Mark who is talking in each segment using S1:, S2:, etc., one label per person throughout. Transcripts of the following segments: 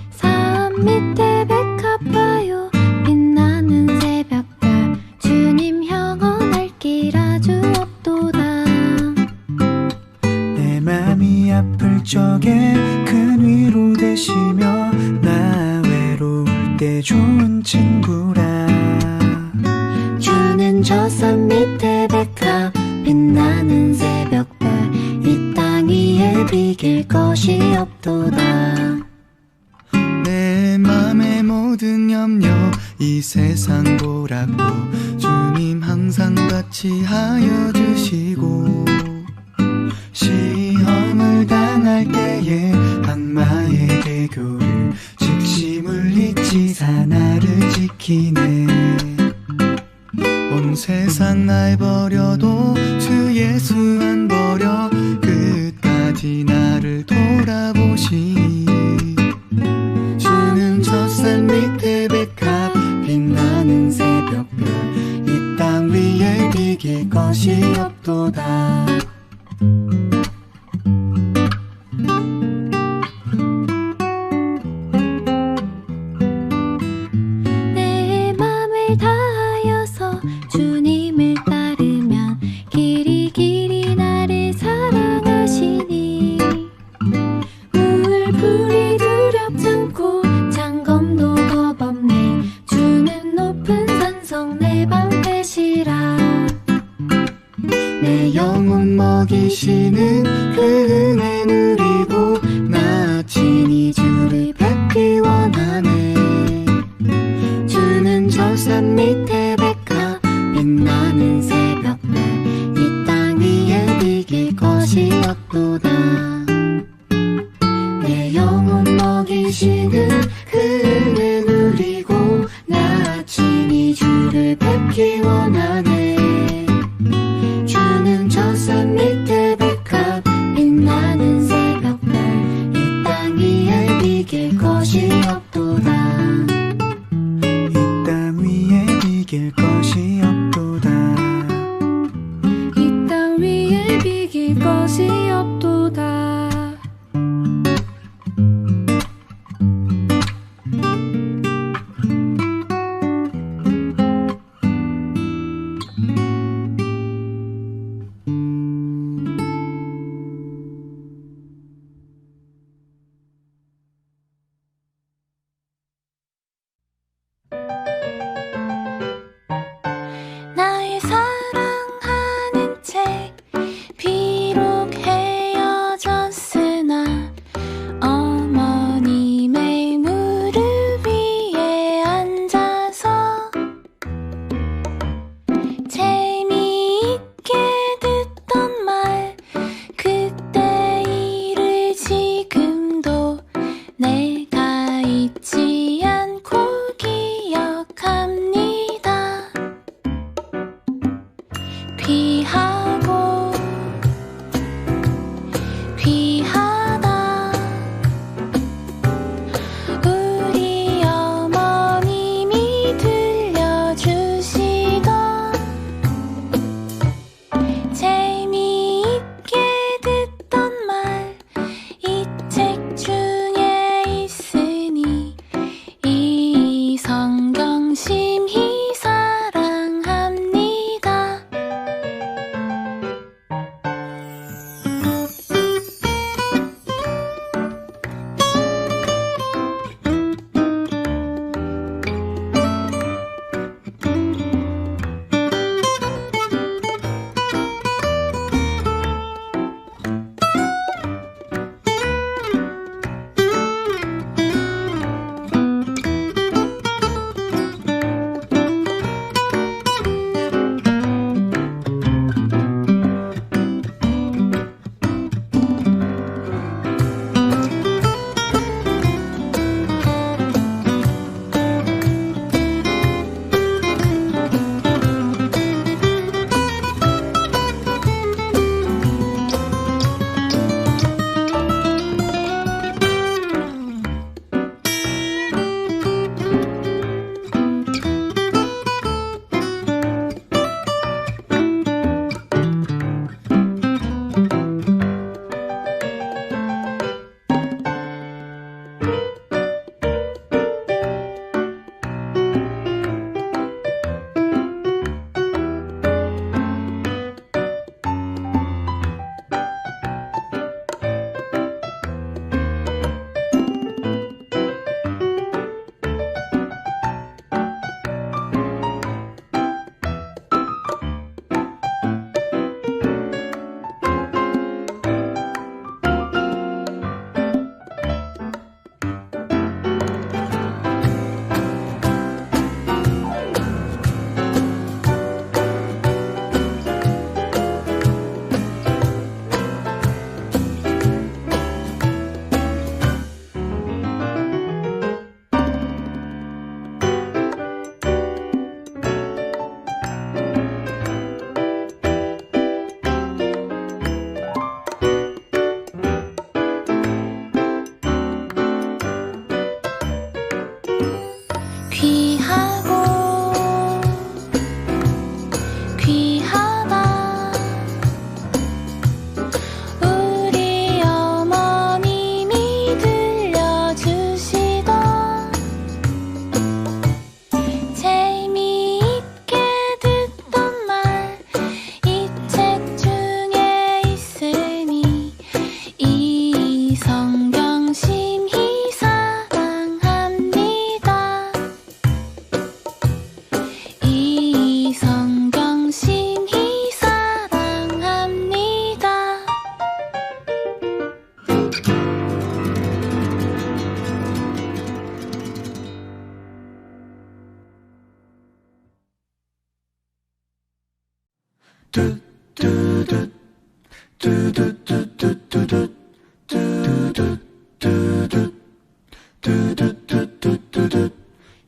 S1: 산 밑에 백합화요 빛나는 새벽별 주님 형언할 길 아주 없도다.
S2: 내 맘이 아플 적에 큰 위로 되시며 나 외로울 때 좋은 친구라.
S1: 주는 저 산 밑에 백합 빛나는 새벽별 이 땅 위에 비길 것이 없도다.
S2: 내 맘의 모든 염려 이 세상 보라고 주님 항상 같이 하여 주시고, 시험을 당할 때에 악마의 대교를 즉시 물리치사 나를 지키네. 온 세상 날 버려도 주 예수 안 버려 끝까지 나를 돌아보시니. 주는 저 산 밑에 백합 빛나는 새벽별 이 땅 위에 비길 것이 없도다.
S1: 내 맘을 다하여서 주님을 따르면 길이 길이 나를 사랑하시니. 물불이 두렵지 않고 장검도 겁없네. 주는 높은 산성 내 방패시라.
S2: 내 영혼 먹이시는 그 은혜 누리고 나 친히 주를 뵙기 원하네. 주는 저 산 밑에 백합 빛나는 새벽별 이 땅 위에 비길 것이 없도다. 내 영혼 먹이시는 그 은혜 누리고 나 친히 주를 뵙기 원하네. 주는 저 산 밑에 백합 빛나는 새벽별 이 땅 위에 비길 것이 없도다. 이 땅 위에 비길 것이 없도다.
S1: 이 땅 위에 비길 것이 없도다.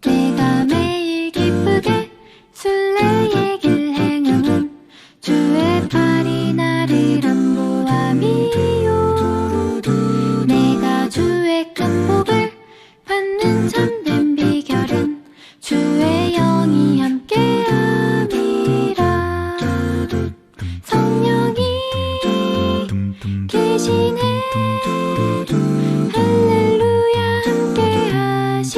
S1: 내가 매일 기쁘게 순례의 길 행함은 주의 팔이 나를 안보함이요. 내가 주의 큰 복을 받는 참된 비결은 주의 영이 함께함이라. 성령이 계시네 할렐루야 함께하시네.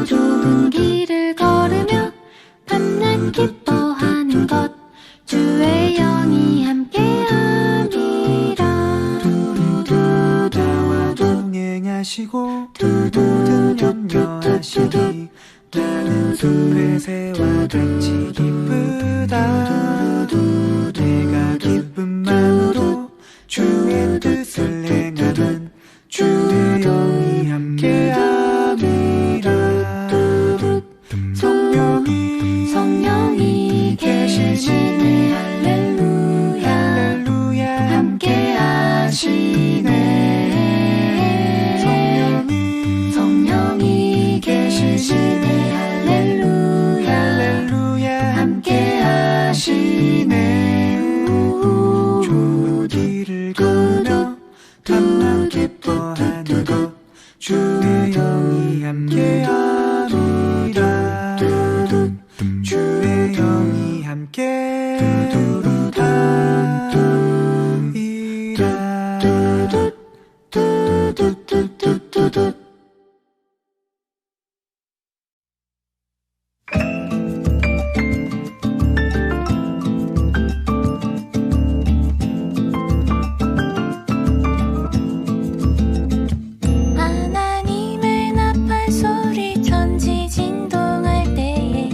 S1: 좁은 길을 걸으며 밤낮 기뻐하는 것 주의 영이 함께함이라.
S2: 나와 동행하시고 모든 염려하시니 나는 숲에새와 같이 기쁘다. 내가 기쁜 마음으로 주의 뜻을 행하는 주의 영이 함께함이라. 성령이 계시네 할렐루야 함께하시네. 성령이 계시네 할렐루야 함께하시네. 좋은 길을 걸으며 밤낮 기뻐하는 것 주의 영이 함께함이라. 주의 영이 함께함이라.
S1: 하나님의 나팔 소리 천지 진동할 때에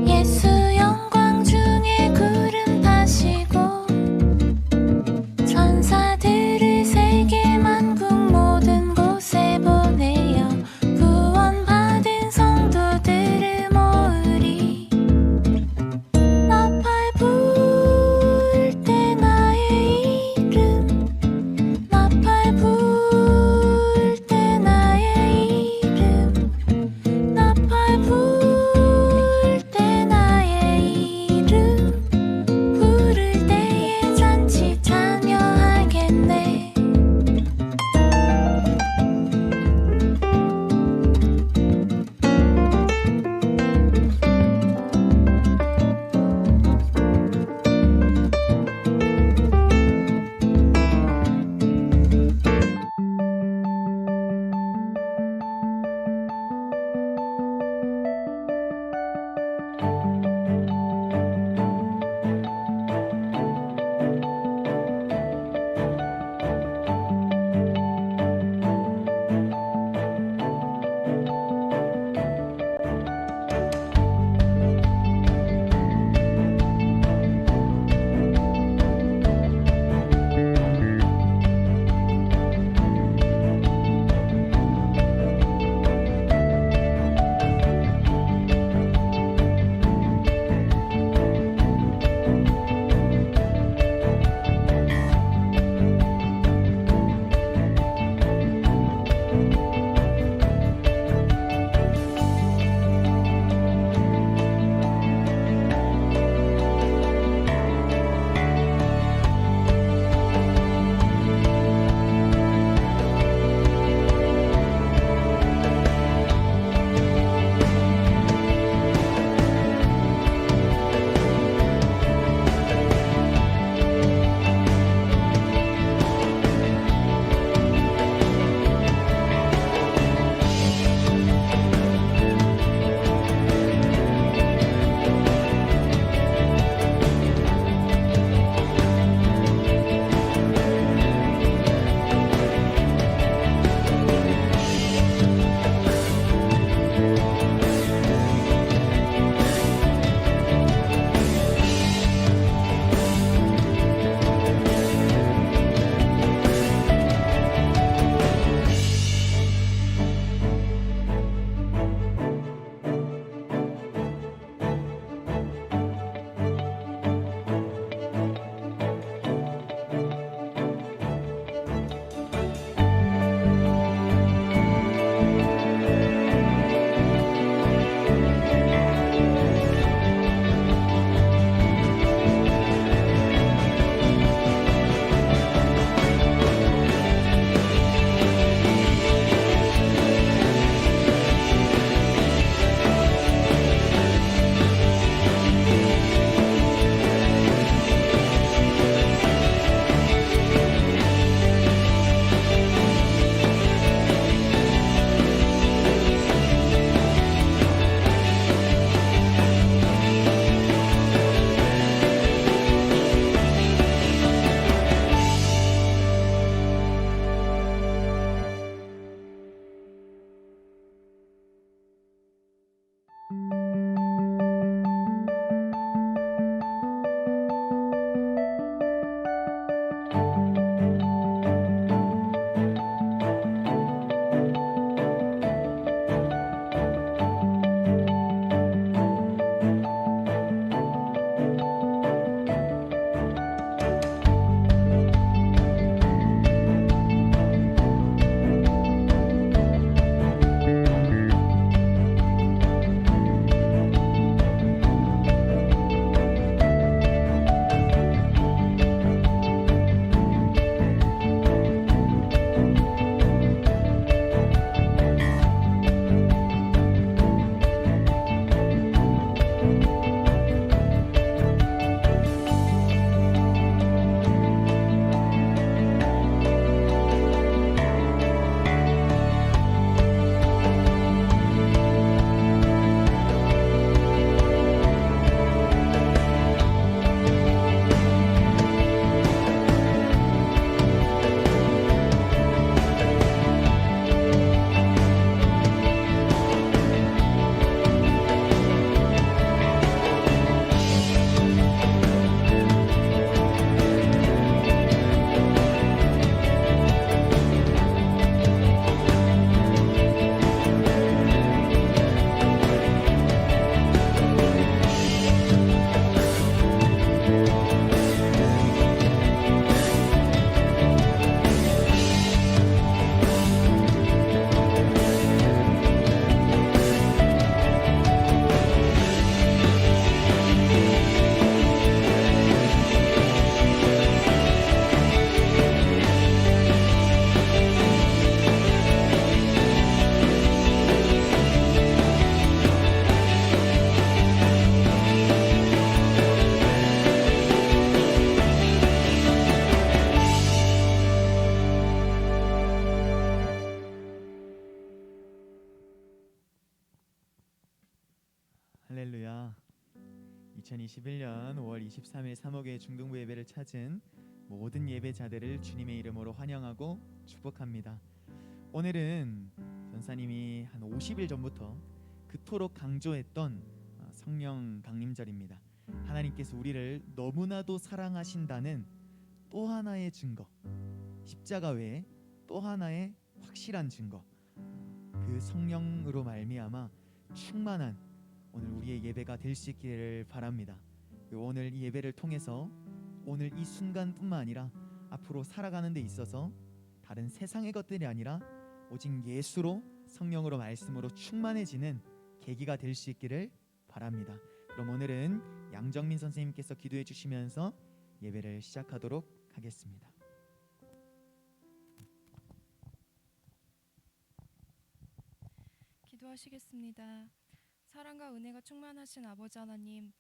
S1: 예수 영광 중에 구름 타시고 천사들을 세계 만국 모든 곳에 보내어
S3: 할렐루야. 2021년 5월 23일 사목의 중등부 예배를 찾은 모든 예배자들을 주님의 이름으로 환영하고 축복합니다. 오늘은 전사님이 한 50일 전부터 그토록 강조했던 성령 강림절입니다. 하나님께서 우리를 너무나도 사랑하신다는 또 하나의 증거, 십자가 외에 또 하나의 확실한 증거, 그 성령으로 말미암아 충만한 오늘 우리의 예배가 될 수 있기를 바랍니다. 오늘 이 예배를 통해서 오늘 이 순간뿐만 아니라 앞으로 살아가는 데 있어서 다른 세상의 것들이 아니라 오직 예수로, 성령으로, 말씀으로 충만해지는 계기가 될 수 있기를 바랍니다. 그럼 오늘은 양정민 선생님께서 기도해 주시면서 예배를 시작하도록 하겠습니다.
S4: 기도하시겠습니다. 사랑과 은혜가 충만하신 아버지 하나님,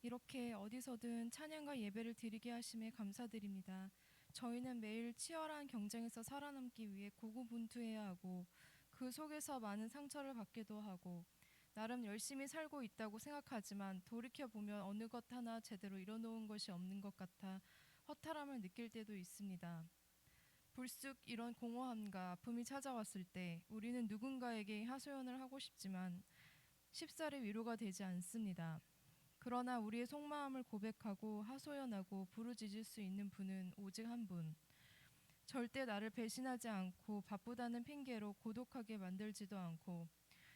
S4: 이렇게 어디서든 찬양과 예배를 드리게 하심에 감사드립니다. 저희는 매일 치열한 경쟁에서 살아남기 위해 고군분투해야 하고 그 속에서 많은 상처를 받기도 하고 나름 열심히 살고 있다고 생각하지만 돌이켜보면 어느 것 하나 제대로 이뤄놓은 것이 없는 것 같아 허탈함을 느낄 때도 있습니다. 불쑥 이런 공허함과 아픔이 찾아왔을 때 우리는 누군가에게 하소연을 하고 싶지만 쉽사리 위로가 되지 않습니다. 그러나 우리의 속마음을 고백하고 하소연하고 부르짖을 수 있는 분은 오직 한 분, 절대 나를 배신하지 않고 바쁘다는 핑계로 고독하게 만들지도 않고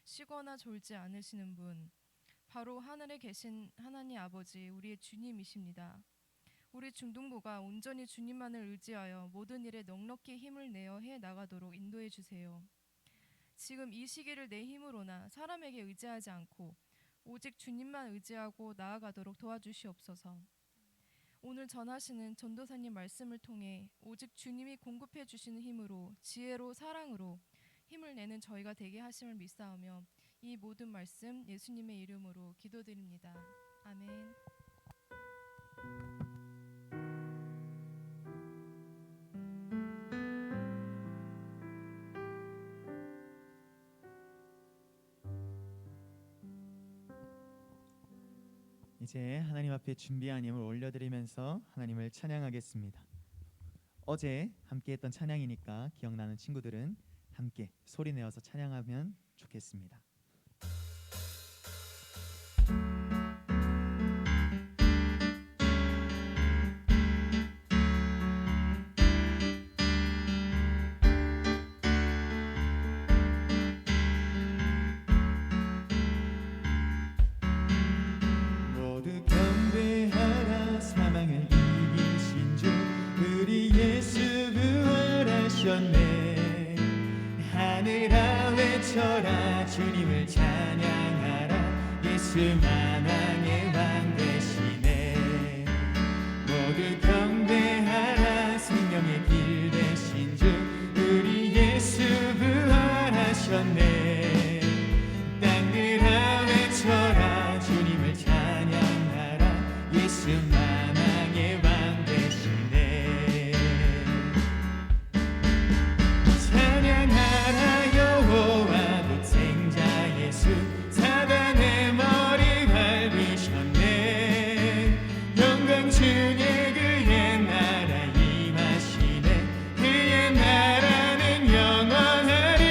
S4: 쉬거나 졸지 않으시는 분, 바로 하늘에 계신 하나님 아버지, 우리의 주님이십니다. 우리 중등부가 온전히 주님만을 의지하여 모든 일에 넉넉히 힘을 내어 해나가도록 인도해 주세요. 지금 이 시기를 내 힘으로나 사람에게 의지하지 않고 오직 주님만 의지하고 나아가도록 도와주시옵소서. 오늘 전하시는 전도사님 말씀을 통해 오직 주님이 공급해 주시는 힘으로, 지혜로, 사랑으로 힘을 내는 저희가 되게 하심을 믿사오며 이 모든 말씀 예수님의 이름으로 기도드립니다. 아멘.
S3: 이제 하나님 앞에 준비한 예물 올려드리면서 하나님을 찬양하겠습니다. 어제 함께 했던 찬양이니까 기억나는 친구들은 함께 소리내어서 찬양하면 좋겠습니다. 모두 경배하라. 사망을 이기신 주 우리 예수 부활하셨네. 하늘아 외쳐라. 주님을 찬양하라. 예수 만왕의 왕 되시네. 모두 경배하라. 생명의 길 되신 주 우리 예수 부활하셨네. 땅들아 외쳐라. 주님을 찬양하라. 예수 만왕의 왕 되시네. 찬양하라. 여호와 독생자 예수 사단의 머리 밟으셨네. 영광 중에 그의 나라 임하시네. 그의 나라는 영원하리.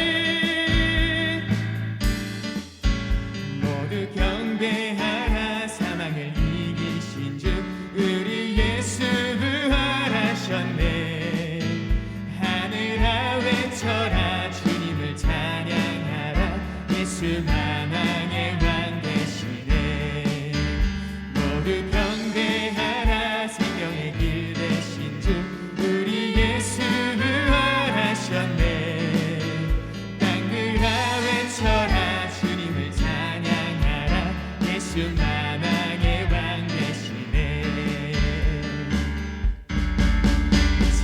S3: 모두 경배하라. 사망을 이기신 주 우리 예수 부활하셨네. 하늘아 외쳐라. 주님을 찬양하라. 예수 만왕의 왕 되시네. 모두 경배하라. 생명의 길 되신 주 우리 예수 부활하셨네. 땅들아 외쳐라. 주님을 찬양하라. 예수 만왕의 왕 되시네.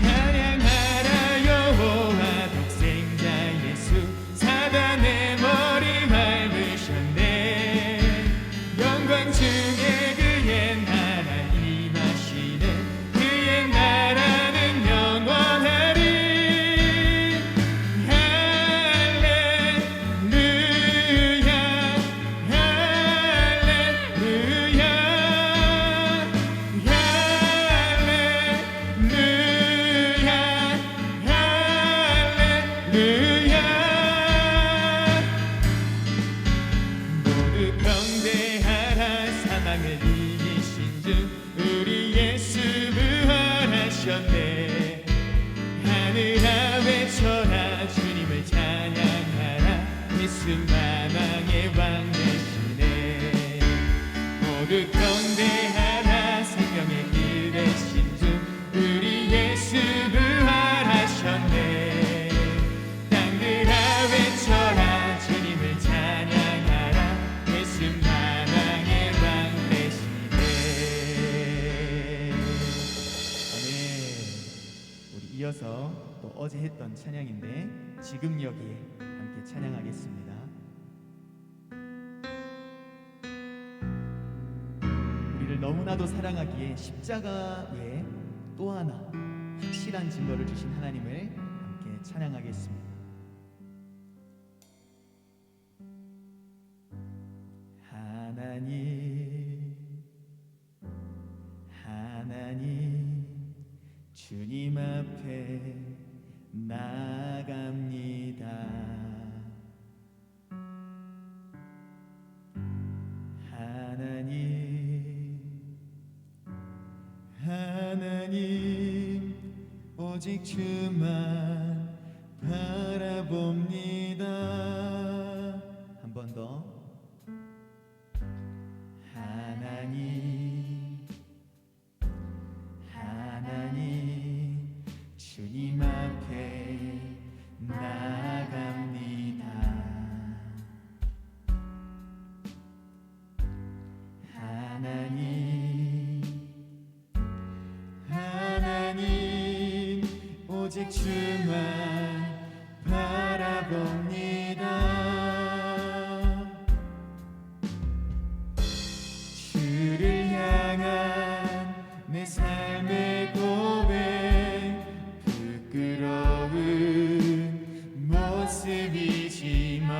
S3: 찬양하라. 여호와 독생자 예수 사단의 머리 밟으셨네. 모두 경배하라. 사망을 이기신 주 우리 예수 부활하셨네. 하늘아 외쳐라. 주님을 찬양하라. 예수 만왕의 왕 되시네. 모두 경배하라. 생명의 길 되신 주 우리 예수 부활하셨네. 땅들아 외쳐라. 주님을 찬양하라. 예수 만왕의 왕 되시네. 아멘. 우리 이어서 또 어제 했던 찬양인데 지금 여기에 함께 찬양하겠습니다. 우리를 너무나도 사랑하기에 십자가 외에 또 하나 확실한 증거를 주신 하나님을 함께 찬양하겠습니다. 하나님, 하나님, 주님 앞에 나아갑니다. 하나님, 하나님, 오직 주만 바라봅니다. 한 번 더. 하나님, 하나님, 주님 앞에 나아갑니다. 하나님, 하나님, 오직 주만 바라봅니다. 주를 향한 내 삶의 고백, 부끄러운 모습이지만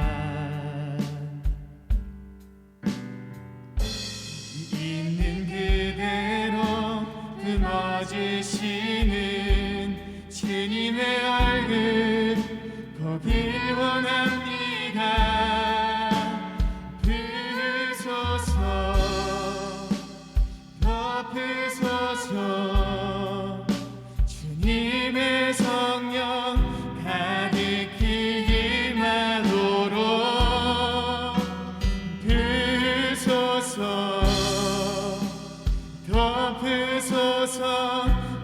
S3: 있는 그대로 품어주시는 주님의 얼굴 보길 원합니다. 부으소서, 덮으소서, 주님의 성령 가득히 임하도록. 부으소서, 덮으소서,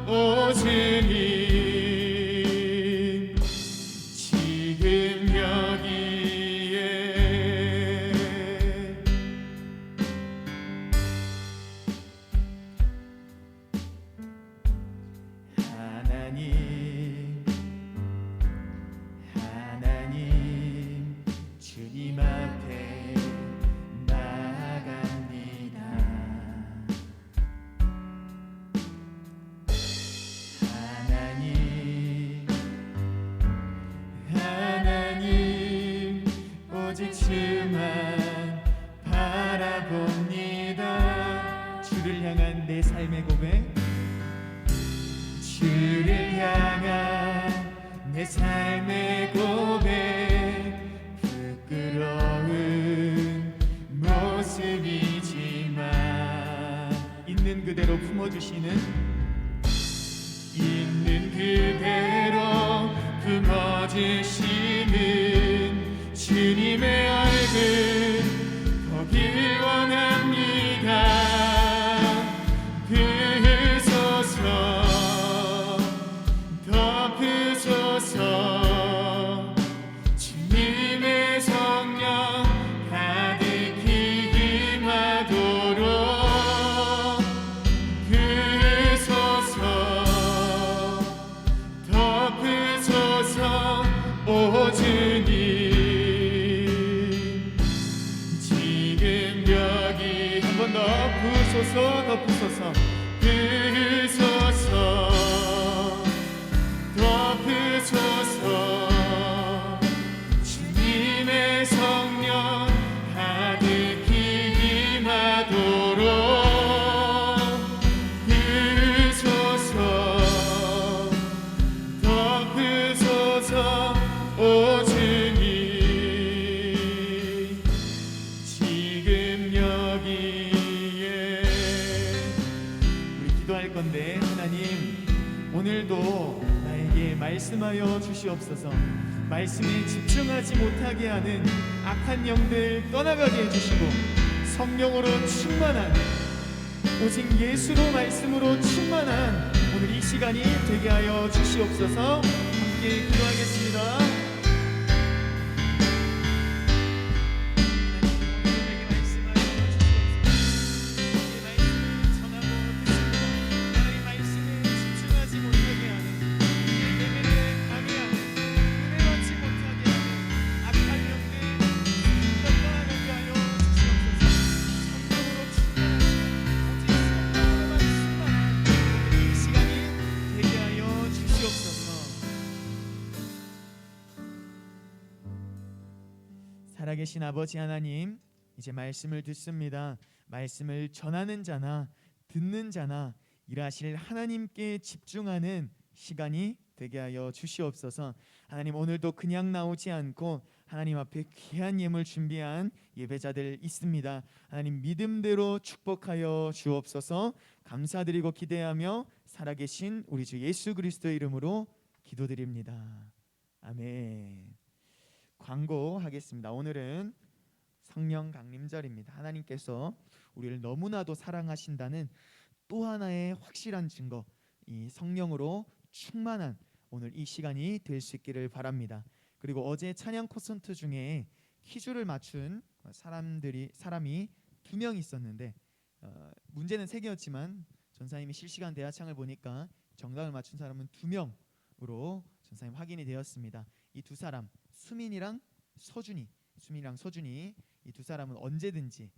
S3: 오 주님, 지금 여기에. 하나님, 하나님, 주님 앞에 나아갑니다. 하나님, 하나님, 오직 주만 바라봅니다. 주를 향한 내 삶의 고백, 주를 향한 내 삶의 고백, 부끄러운 모습이지만 있는 그대로 품어주시는, 있는 그대로 품어주시는 주님의 얼굴 보길 원합니다. 부으소서, 덮으소서, 주님의 성령 가득히 임하도록. 부으소서, 덮으소서, 오 주님, 지금 여기. 한 번 더. 부으소서, 덮으소서, 부으소서, 덮으소서, 주님의 성령 가득히 임하도록. 부으소서, 덮으소서, 오 오늘도 나에게 말씀하여 주시옵소서. 말씀에 집중하지 못하게 하는 악한 영들 떠나가게 해주시고 성령으로 충만한, 오직 예수로 말씀으로 충만한 오늘 이 시간이 되게 하여 주시옵소서. 함께 기도하겠습니다. 살아계신 아버지 하나님, 이제 말씀을 듣습니다. 말씀을 전하는 자나 듣는 자나 일하실 하나님께 집중하는 시간이 되게 하여 주시옵소서. 하나님, 오늘도 그냥 나오지 않고 하나님 앞에 귀한 예물 준비한 예배자들 있습니다. 하나님, 믿음대로 축복하여 주옵소서. 감사드리고 기대하며 살아계신 우리 주 예수 그리스도의 이름으로 기도드립니다. 아멘. 광고하겠습니다. 오늘은 성령 강림절입니다. 하나님께서 우리를 너무나도 사랑하신다는 또 하나의 확실한 증거, 이 성령으로 충만한 오늘 이 시간이 될 수 있기를 바랍니다. 그리고 어제 찬양 콘서트 중에 퀴즈를 맞춘 사람이 2명 있었는데 문제는 3개였지만 전사님이 실시간 대화창을 보니까 정답을 맞춘 사람은 2명으로 전사님 확인이 되었습니다. 이 2사람, 수민이랑 서준이 이 2사람은 언제든지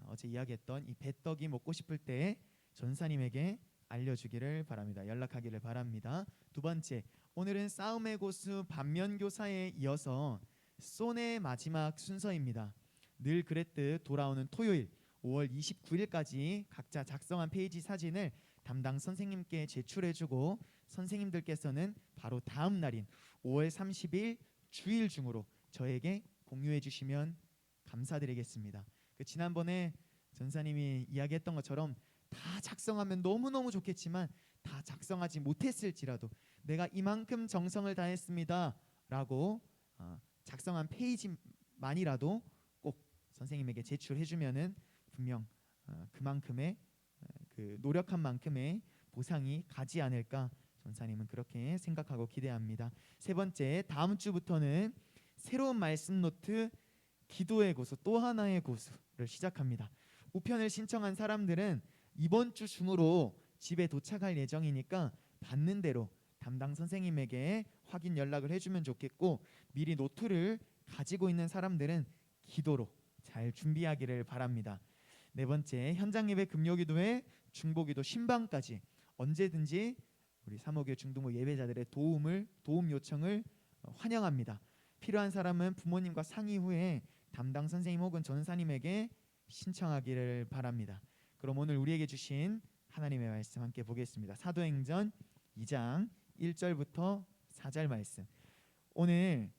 S3: 어제 이야기했던 이 배떡이 먹고 싶을 때 전사님에게 알려주기를 바랍니다. 연락하기를 바랍니다. 2번째, 오늘은 싸움의 고수 반면교사에 이어서 쏜의 마지막 순서입니다. 늘 그랬듯 돌아오는 토요일 5월 29일까지 각자 작성한 페이지 사진을 담당 선생님께 제출해주고 선생님들께서는 바로 다음 날인 5월 30일 주일 중으로 저에게 공유해 주시면 감사드리겠습니다. 지난번에 전사님이 이야기했던 것처럼 다 작성하면 너무너무 좋겠지만 다 작성하지 못했을지라도 내가 이만큼 정성을 다했습니다 라고 작성한 페이지만이라도 꼭 선생님에게 제출해 주면은 분명 그만큼의 그 노력한 만큼의 보상이 가지 않을까 전사님은 그렇게 생각하고 기대합니다. 3번째, 다음 주부터는 새로운 말씀 노트 기도의 고수, 또 하나의 고수를 시작합니다. 우편을 신청한 사람들은 이번 주 중으로 집에 도착할 예정이니까 받는 대로 담당 선생님에게 확인 연락을 해주면 좋겠고, 미리 노트를 가지고 있는 사람들은 기도로 잘 준비하기를 바랍니다. 4번째, 현장 예배 금요기도회 중보기도 신방까지 언제든지 우리 사목교 중등부 예배자들의 도움 요청을 환영합니다. 필요한 사람은 부모님과 상의 후에 담당 선생님 혹은 전사님에게 신청하기를 바랍니다. 그럼 오늘 우리에게 주신 하나님의 말씀 함께 보겠습니다. 사도행전 2장 1절부터 4절 말씀. 오늘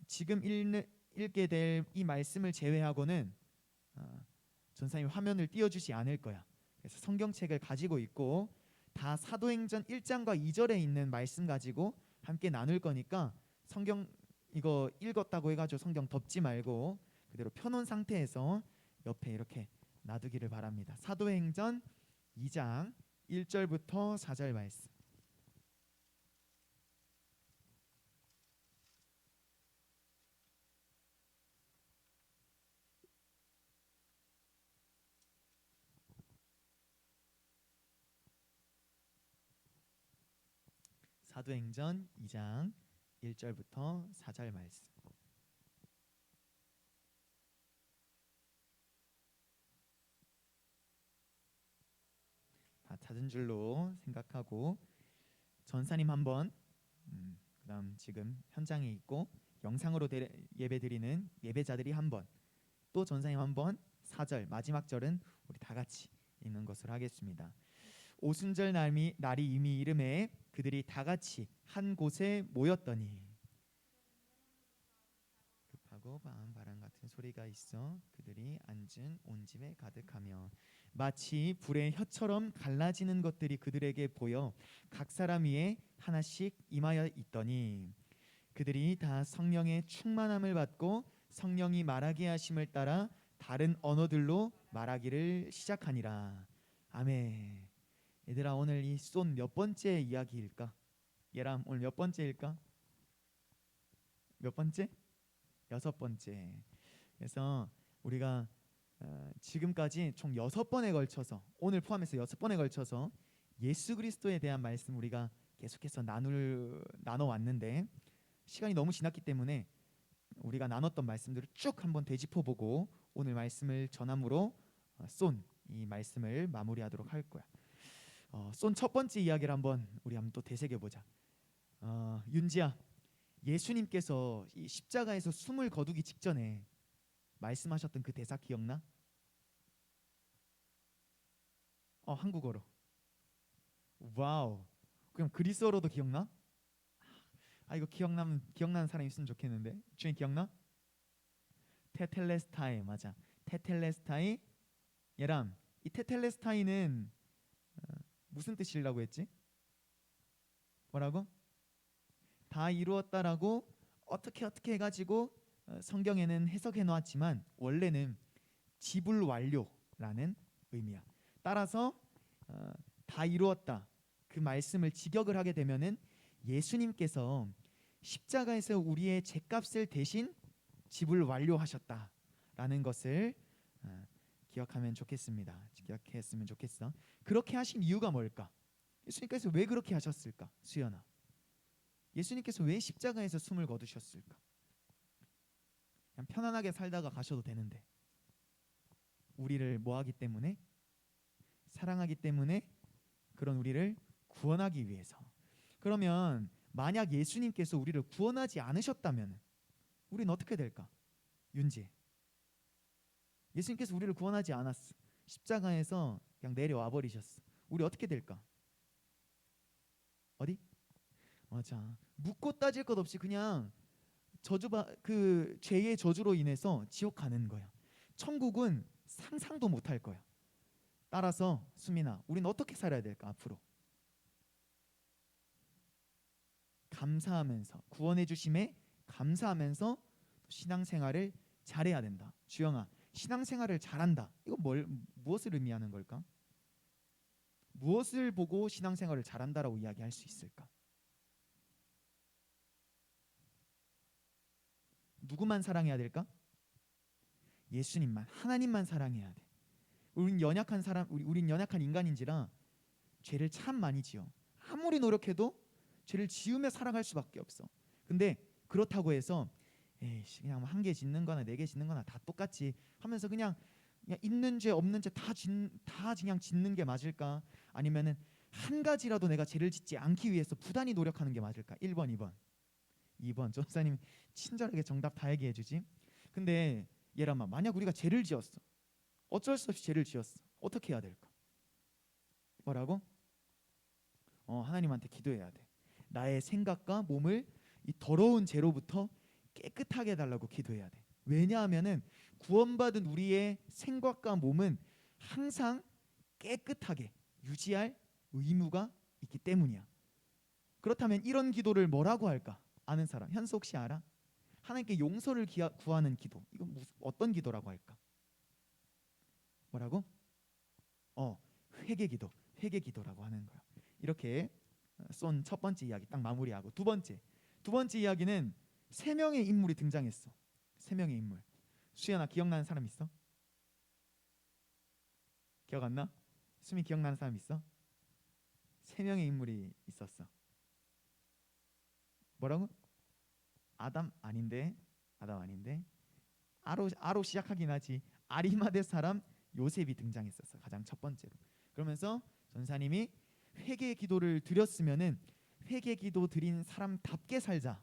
S3: 지금 읽게 될 이 말씀을 제외하고는 전사님 화면을 띄워주지 않을 거야. 그래서 성경책을 가지고 있고 다 사도행전 1장과 2절에 있는 말씀 가지고 함께 나눌 거니까 성경 이거 읽었다고 해가지고 성경 덮지 말고 그대로 펴놓은 상태에서 옆에 이렇게 놔두기를 바랍니다. 사도행전 2장 1절부터 4절 말씀. 사도행전 2장 1절부터 4절 말씀. 다 찾은 줄로 생각하고 전사님 한번 그다음 지금 현장에 있고 영상으로 예배 드리는 예배자들이 한번, 또 전사님 한번 4절 마지막 절은 우리 다 같이 읽는 것으로 하겠습니다. 오순절 날이 이미 이름에 그들이 다 같이 한 곳에 모였더니 급하고 하고 바람 같은 소리가 있어 그들이 앉은 온 집에 가득하며 마치 불의 혀처럼 갈라지는 것들이 그들에게 보여 각 사람 위에 하나씩 임하여 있더니 그들이 다 성령의 충만함을 받고 성령이 말하게 하심을 따라 다른 언어들로 말하기를 시작하니라. 아멘. 얘들아, 오늘 이 쏜 몇 번째 이야기일까? 예람, 오늘 몇 번째일까? 몇 번째? 6번째. 그래서 우리가 지금까지 총 6번에 걸쳐서, 오늘 포함해서 6번에 걸쳐서 예수 그리스도에 대한 말씀 우리가 계속해서 나눠 왔는데, 시간이 너무 지났기 때문에 우리가 나눴던 말씀들을 쭉 한번 되짚어보고 오늘 말씀을 전함으로 쏜 이 말씀을 마무리하도록 할 거야. 쏜 첫 번째 이야기를 한번 또 되새겨보자. 윤지야, 예수님께서 이 십자가에서 숨을 거두기 직전에 말씀하셨던 그 대사 기억나? 한국어로. 와우. 그럼 그리스어로도 기억나? 이거 기억나는 사람 있으면 좋겠는데. 주인 기억나? 테텔레스타이. 맞아. 테텔레스타이. 예람, 이 테텔레스타이는 무슨 뜻이라고 했지? 뭐라고? 다 이루었다라고 어떻게 해가지고 성경에는 해석해 놓았지만 원래는 지불 완료라는 의미야. 따라서 다 이루었다 그 말씀을 직역을 하게 되면은 예수님께서 십자가에서 우리의 죄값을 대신 지불 완료하셨다라는 것을 기억하면 좋겠습니다. 기억했으면 좋겠어. 그렇게 하신 이유가 뭘까? 예수님께서 왜 그렇게 하셨을까? 수연아, 예수님께서 왜 십자가에서 숨을 거두셨을까? 그냥 편안하게 살다가 가셔도 되는데, 우리를 뭐하기 때문에? 사랑하기 때문에, 그런 우리를 구원하기 위해서. 그러면 만약 예수님께서 우리를 구원하지 않으셨다면 우리는 어떻게 될까? 윤지, 예수님께서 우리를 구원하지 않았어. 십자가에서 그냥 내려와 버리셨어. 우리 어떻게 될까? 어디? 맞아. 묻고 따질 것 없이 그냥 그 죄의 저주로 인해서 지옥 가는 거야. 천국은 상상도 못할 거야. 따라서 수민아, 우리는 어떻게 살아야 될까? 앞으로 감사하면서, 구원해 주심에 감사하면서 신앙생활을 잘해야 된다. 주영아, 신앙생활을 잘한다. 이거 무엇을 의미하는 걸까? 무엇을 보고 신앙생활을 잘한다라고 이야기할 수 있을까? 누구만 사랑해야 될까? 예수님만, 하나님만 사랑해야 돼. 우린 연약한 인간인지라 죄를 참 많이 지어. 아무리 노력해도 죄를 지으며 살아갈 수밖에 없어. 근데 그렇다고 해서 그냥 1개 짓는 거나 4개 짓는 거나 다 똑같지 하면서 그냥 있는 죄 없는 죄 다 그냥 짓는 게 맞을까? 아니면은 한 가지라도 내가 죄를 짓지 않기 위해서 부단히 노력하는 게 맞을까? 1번, 2번. 전사님 친절하게 정답 다 얘기해 주지. 근데 예람아, 만약 우리가 죄를 지었어. 어쩔 수 없이 죄를 지었어. 어떻게 해야 될까? 뭐라고? 하나님한테 기도해야 돼. 나의 생각과 몸을 이 더러운 죄로부터 깨끗하게 해달라고 기도해야 돼. 왜냐하면은 구원받은 우리의 생각과 몸은 항상 깨끗하게 유지할 의무가 있기 때문이야. 그렇다면 이런 기도를 뭐라고 할까? 아는 사람, 현수 혹시 알아? 하나님께 용서를 구하는 기도, 이거 어떤 기도라고 할까? 뭐라고? 회개기도라고 하는 거야. 이렇게 쏜 첫 번째 이야기 딱 마무리하고 두 번째 이야기는 3명의 인물이 등장했어. 3명의 인물. 수연아, 기억나는 사람 있어? 기억 안 나? 수미 기억나는 사람 있어? 3명의 인물이 있었어. 뭐라고? 아담 아닌데. 아로 시작하긴 하지. 아리마대 사람 요셉이 등장했었어. 가장 첫 번째로. 그러면서 전사님이 회개 기도를 드렸으면은 회개 기도 드린 사람답게 살자.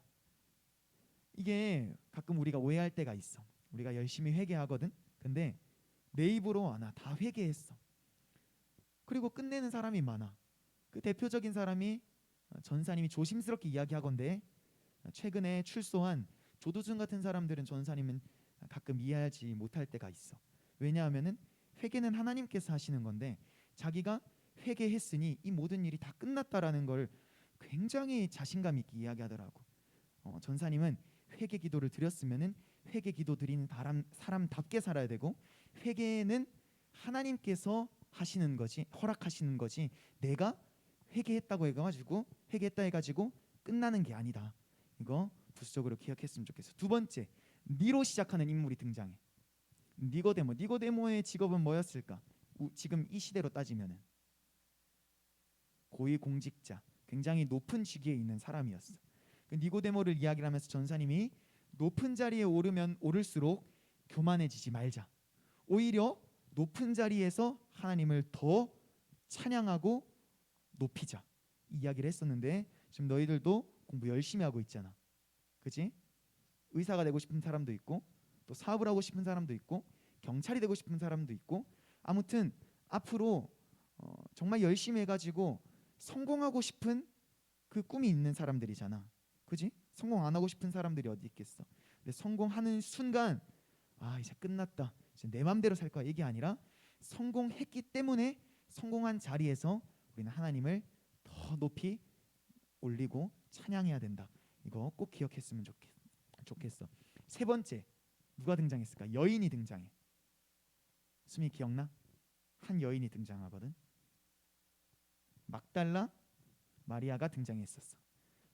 S3: 이게 가끔 우리가 오해할 때가 있어. 우리가 열심히 회개하거든. 근데 내 입으로 나 다 회개했어. 그리고 끝내는 사람이 많아. 그 대표적인 사람이 전사님이 조심스럽게 이야기하건대 최근에 출소한 조두순 같은 사람들은 전사님은 가끔 이해하지 못할 때가 있어. 왜냐하면은 회개는 하나님께서 하시는 건데 자기가 회개했으니 이 모든 일이 다 끝났다라는 걸 굉장히 자신감 있게 이야기하더라고. 전사님은 회개 기도를 드렸으면은 회개 기도 드리는 사람답게 살아야 되고, 회개는 하나님께서 하시는 거지, 허락하시는 거지, 내가 회개했다 해가지고 끝나는 게 아니다. 이거 부수적으로 기억했으면 좋겠어. 두 번째, 니로 시작하는 인물이 등장해. 니고데모의 직업은 뭐였을까? 지금 이 시대로 따지면은 고위공직자, 굉장히 높은 직위에 있는 사람이었어. 그 니고데모를 이야기를 하면서 전사님이 높은 자리에 오르면 오를수록 교만해지지 말자. 오히려 높은 자리에서 하나님을 더 찬양하고 높이자. 이 이야기를 했었는데 지금 너희들도 공부 열심히 하고 있잖아. 그치? 의사가 되고 싶은 사람도 있고, 또 사업을 하고 싶은 사람도 있고, 경찰이 되고 싶은 사람도 있고, 아무튼 앞으로 정말 열심히 해가지고 성공하고 싶은 그 꿈이 있는 사람들이잖아. 그지? 성공 안 하고 싶은 사람들이 어디 있겠어. 근데 성공하는 순간 이제 끝났다, 이제 내 맘대로 살 거야, 이게 아니라 성공했기 때문에 성공한 자리에서 우리는 하나님을 더 높이 올리고 찬양해야 된다. 이거 꼭 기억했으면 좋겠어. 세 번째, 누가 등장했을까? 여인이 등장해. 수미 기억나? 한 여인이 등장하거든. 막달라 마리아가 등장했었어.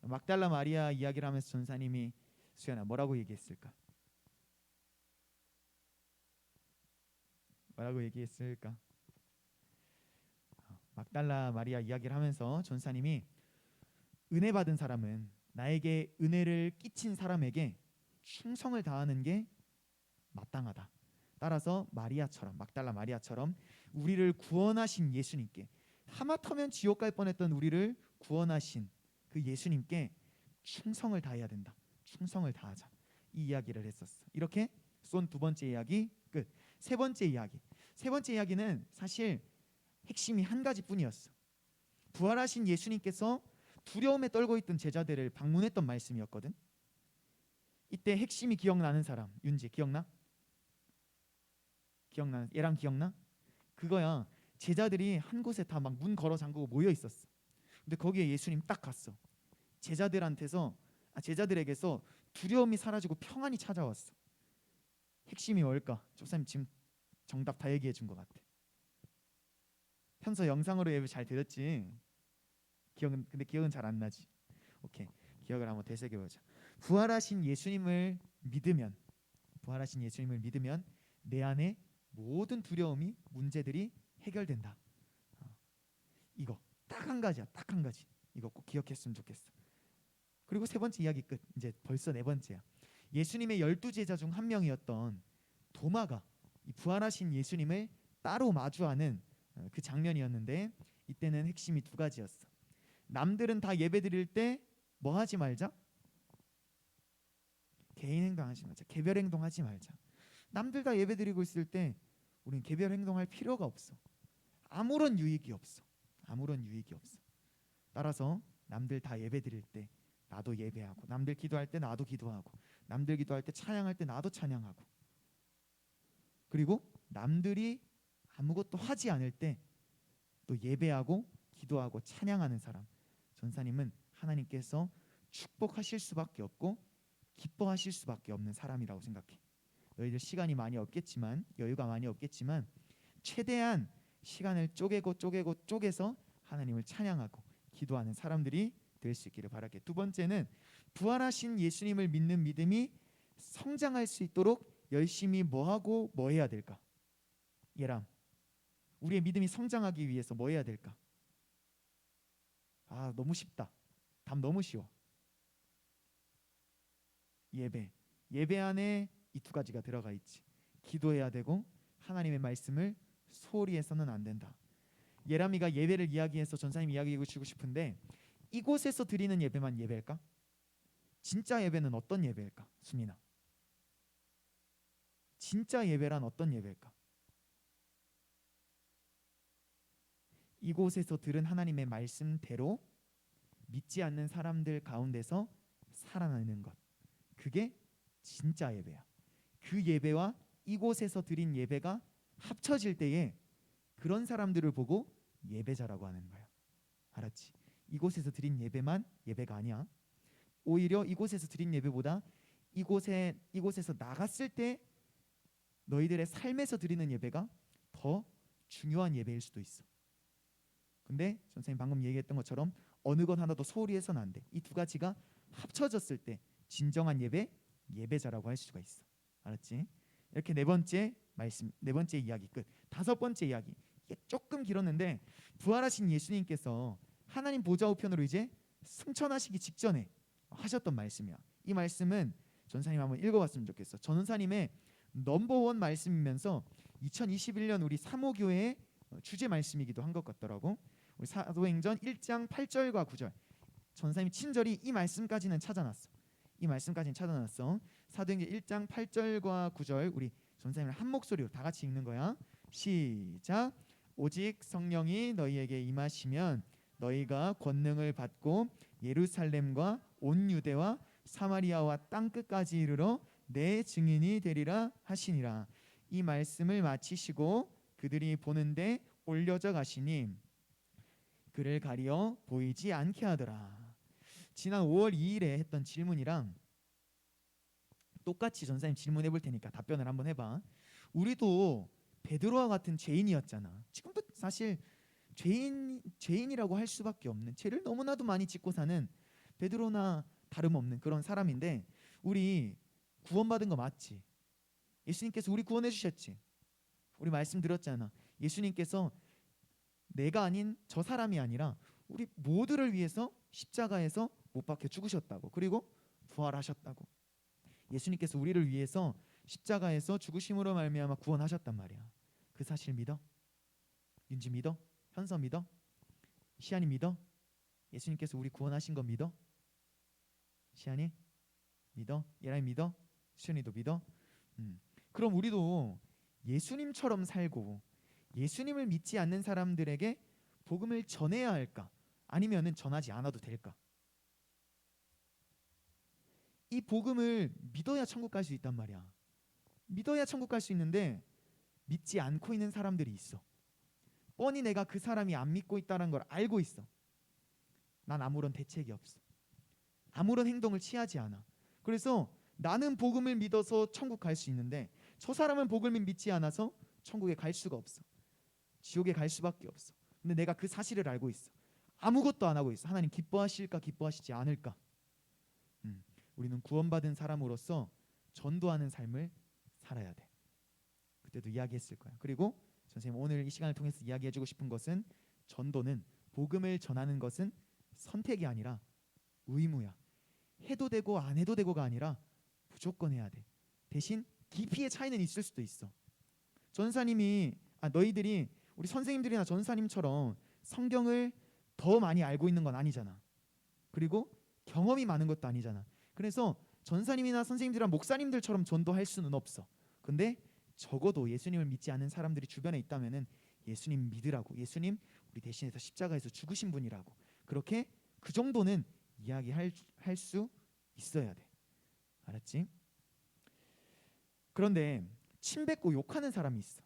S3: 막달라 마리아 이야기를 하면서 전사님이 수연아 뭐라고 얘기했을까? 막달라 마리아 이야기를 하면서 전사님이 은혜 받은 사람은, 나에게 은혜를 끼친 사람에게 충성을 다하는 게 마땅하다. 따라서 막달라 마리아처럼 우리를 구원하신 예수님께, 하마터면 지옥 갈 뻔했던 우리를 구원하신 그 예수님께 충성을 다해야 된다. 충성을 다하자. 이 이야기를 했었어. 이렇게 쏜 두 번째 이야기 끝. 세 번째 이야기는 사실 핵심이 한 가지뿐이었어. 부활하신 예수님께서 두려움에 떨고 있던 제자들을 방문했던 말씀이었거든. 이때 핵심이 기억나는 사람, 윤지 기억나? 얘랑 기억나? 그거야. 제자들이 한 곳에 다 막 문 걸어 잠그고 모여 있었어. 근데 거기에 예수님 딱 갔어. 제자들에게서 두려움이 사라지고 평안이 찾아왔어. 핵심이 뭘까? 조사님 지금 정답 다 얘기해 준 것 같아. 편서 영상으로 예배 잘 들었지? 근데 기억은 잘 안 나지? 오케이, 기억을 한번 되새겨 보자. 부활하신 예수님을 믿으면 내 안에 모든 두려움이, 문제들이 해결된다. 이거 딱 한 가지야. 딱 한 가지. 이거 꼭 기억했으면 좋겠어. 그리고 세 번째 이야기 끝. 이제 벌써 네 번째야. 예수님의 12제자 중 한 명이었던 도마가 이 부활하신 예수님을 따로 마주하는 그 장면이었는데, 이때는 핵심이 두 가지였어. 남들은 다 예배 드릴 때 뭐 하지 말자? 개인 행동하지 말자. 개별 행동하지 말자. 남들 다 예배 드리고 있을 때 우리는 개별 행동할 필요가 없어. 아무런 유익이 없어. 따라서 남들 다 예배 드릴 때 나도 예배하고, 남들 기도할 때 나도 기도하고, 남들 기도할 때 찬양할 때 나도 찬양하고, 그리고 남들이 아무것도 하지 않을 때 또 예배하고 기도하고 찬양하는 사람, 전사님은 하나님께서 축복하실 수밖에 없고 기뻐하실 수밖에 없는 사람이라고 생각해. 너희들 시간이 많이 없겠지만, 여유가 많이 없겠지만, 최대한 시간을 쪼개서 하나님을 찬양하고 기도하는 사람들이 될 수 있기를 바랄게. 두 번째는 부활하신 예수님을 믿는 믿음이 성장할 수 있도록 열심히 뭐하고 뭐 해야 될까? 예람, 우리의 믿음이 성장하기 위해서 뭐 해야 될까? 너무 쉽다. 답 너무 쉬워. 예배 안에 이 두 가지가 들어가 있지. 기도해야 되고 하나님의 말씀을 소홀히 해서는 안 된다. 예람이가 예배를 이야기해서 전사님 이야기해 주고 싶은데, 이곳에서 드리는 예배만 예배일까? 진짜 예배는 어떤 예배일까? 수민아, 진짜 예배란 어떤 예배일까? 이곳에서 들은 하나님의 말씀대로 믿지 않는 사람들 가운데서 살아나는 것, 그게 진짜 예배야. 그 예배와 이곳에서 드린 예배가 합쳐질 때에 그런 사람들을 보고 예배자라고 하는 거야. 알았지? 이곳에서 드린 예배만 예배가 아니야. 오히려 이곳에서 드린 예배보다 이곳에서 나갔을 때 너희들의 삶에서 드리는 예배가 더 중요한 예배일 수도 있어. 근데 선생님 방금 얘기했던 것처럼 어느 것 하나도 소홀히 해서는 안 돼. 이 두 가지가 합쳐졌을 때 진정한 예배자라고 할 수가 있어. 알았지? 이렇게 네 번째 이야기 끝. 다섯 번째 이야기. 이게 조금 길었는데 부활하신 예수님께서 하나님 보좌 우편으로 이제 승천하시기 직전에 하셨던 말씀이야. 이 말씀은 전사님 한번 읽어봤으면 좋겠어. 전사님의 넘버원 말씀이면서 2021년 우리 사모교회의 주제 말씀이기도 한 것 같더라고. 우리 사도행전 1장 8절과 9절. 전사님이 친절히 이 말씀까지는 찾아놨어. 사도행전 1장 8절과 9절 우리 전사님을 한 목소리로 다 같이 읽는 거야. 시작. 오직 성령이 너희에게 임하시면 너희가 권능을 받고 예루살렘과 온 유대와 사마리아와 땅 끝까지 이르러 내 증인이 되리라 하시니라. 이 말씀을 마치시고 그들이 보는데 올려져 가시니 그를 가리어 보이지 않게 하더라. 지난 5월 2일에 했던 질문이랑 똑같이 전사님 질문해 볼 테니까 답변을 한번 해봐. 우리도 베드로와 같은 죄인이었잖아. 지금도 사실 죄인이라고 할 수밖에 없는, 죄를 너무나도 많이 짓고 사는 베드로나 다름없는 그런 사람인데 우리 구원받은 거 맞지? 예수님께서 우리 구원해 주셨지? 우리 말씀 들었잖아. 예수님께서 내가 아닌 저 사람이 아니라 우리 모두를 위해서 십자가에서 못 박혀 죽으셨다고. 그리고 부활하셨다고. 예수님께서 우리를 위해서 십자가에서 죽으심으로 말미암아 구원하셨단 말이야. 그 사실 믿어? 윤지 믿어? 현서 믿어? 시안이 믿어? 예수님께서 우리 구원하신 거 믿어? 시안이 믿어? 예람이 믿어? 수현이도 믿어? 그럼 우리도 예수님처럼 살고 예수님을 믿지 않는 사람들에게 복음을 전해야 할까? 아니면은 전하지 않아도 될까? 이 복음을 믿어야 천국 갈 수 있단 말이야. 믿어야 천국 갈 수 있는데 믿지 않고 있는 사람들이 있어. 뻔히 내가 그 사람이 안 믿고 있다는 걸 알고 있어. 난 아무런 대책이 없어. 아무런 행동을 취하지 않아. 그래서 나는 복음을 믿어서 천국 갈 수 있는데 저 사람은 복음을 믿지 않아서 천국에 갈 수가 없어. 지옥에 갈 수밖에 없어. 근데 내가 그 사실을 알고 있어. 아무것도 안 하고 있어. 하나님 기뻐하실까 기뻐하시지 않을까? 우리는 구원받은 사람으로서 전도하는 삶을 살아야 돼. 그때도 이야기했을 거야. 그리고 선생님 오늘 이 시간을 통해서 이야기해주고 싶은 것은 전도는, 복음을 전하는 것은 선택이 아니라 의무야. 해도 되고 안 해도 되고가 아니라 무조건 해야 돼. 대신 깊이의 차이는 있을 수도 있어. 너희들이 우리 선생님들이나 전사님처럼 성경을 더 많이 알고 있는 건 아니잖아. 그리고 경험이 많은 것도 아니잖아. 그래서 전사님이나 선생님들이나 목사님들처럼 전도할 수는 없어. 근데 적어도 예수님을 믿지 않는 사람들이 주변에 있다면은 예수님 믿으라고, 예수님 우리 대신해서 십자가에서 죽으신 분이라고, 그렇게 그 정도는 이야기할 수 있어야 돼. 알았지? 그런데 침뱉고 욕하는 사람이 있어.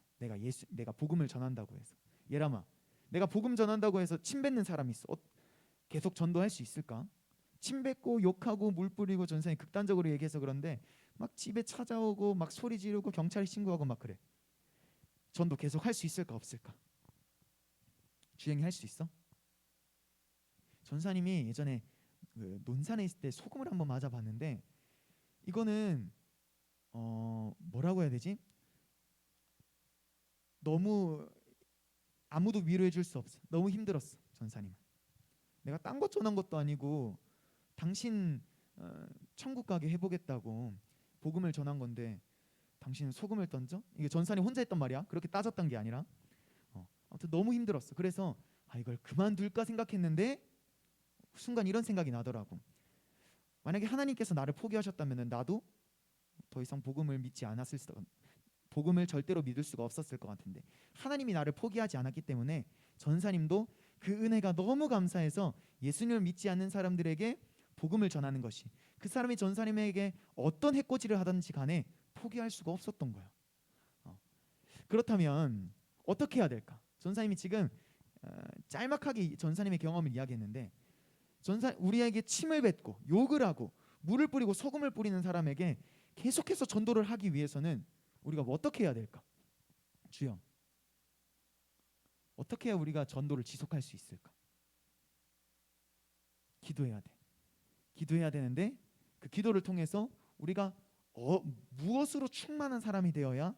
S3: 내가 복음을 전한다고 해서. 예람아, 내가 복음 전한다고 해서 침뱉는 사람이 있어. 계속 전도할 수 있을까? 침뱉고 욕하고 물 뿌리고, 전사님 극단적으로 얘기해서 그런데 막 집에 찾아오고 막 소리 지르고 경찰에 신고하고 막 그래. 전도 계속 할 수 있을까 없을까? 주영이 할 수 있어? 전사님이 예전에 그 논산에 있을 때 소금을 한번 맞아봤는데 이거는 뭐라고 해야 되지? 너무 아무도 위로해 줄 수 없어. 너무 힘들었어. 전사님은. 내가 딴 것 전한 것도 아니고 당신 천국 가게 해보겠다고 복음을 전한 건데 당신은 소금을 던져? 이게 전사님 혼자 했단 말이야. 그렇게 따졌던 게 아니라. 아무튼 너무 힘들었어. 그래서 이걸 그만둘까 생각했는데 순간 이런 생각이 나더라고. 만약에 하나님께서 나를 포기하셨다면 나도 더 이상 복음을 믿지 않았을 수, 복음을 절대로 믿을 수가 없었을 것 같은데 하나님이 나를 포기하지 않았기 때문에 전사님도 그 은혜가 너무 감사해서 예수님을 믿지 않는 사람들에게 복음을 전하는 것이, 그 사람이 전사님에게 어떤 해코지를 하든지 간에 포기할 수가 없었던 거예요. 그렇다면 어떻게 해야 될까? 전사님이 지금 짤막하게 전사님의 경험을 이야기했는데, 우리에게 침을 뱉고 욕을 하고 물을 뿌리고 소금을 뿌리는 사람에게 계속해서 전도를 하기 위해서는 우리가 어떻게 해야 될까? 주여, 어떻게 해야 우리가 전도를 지속할 수 있을까? 기도해야 돼. 기도해야 되는데 그 기도를 통해서 우리가 무엇으로 충만한 사람이 되어야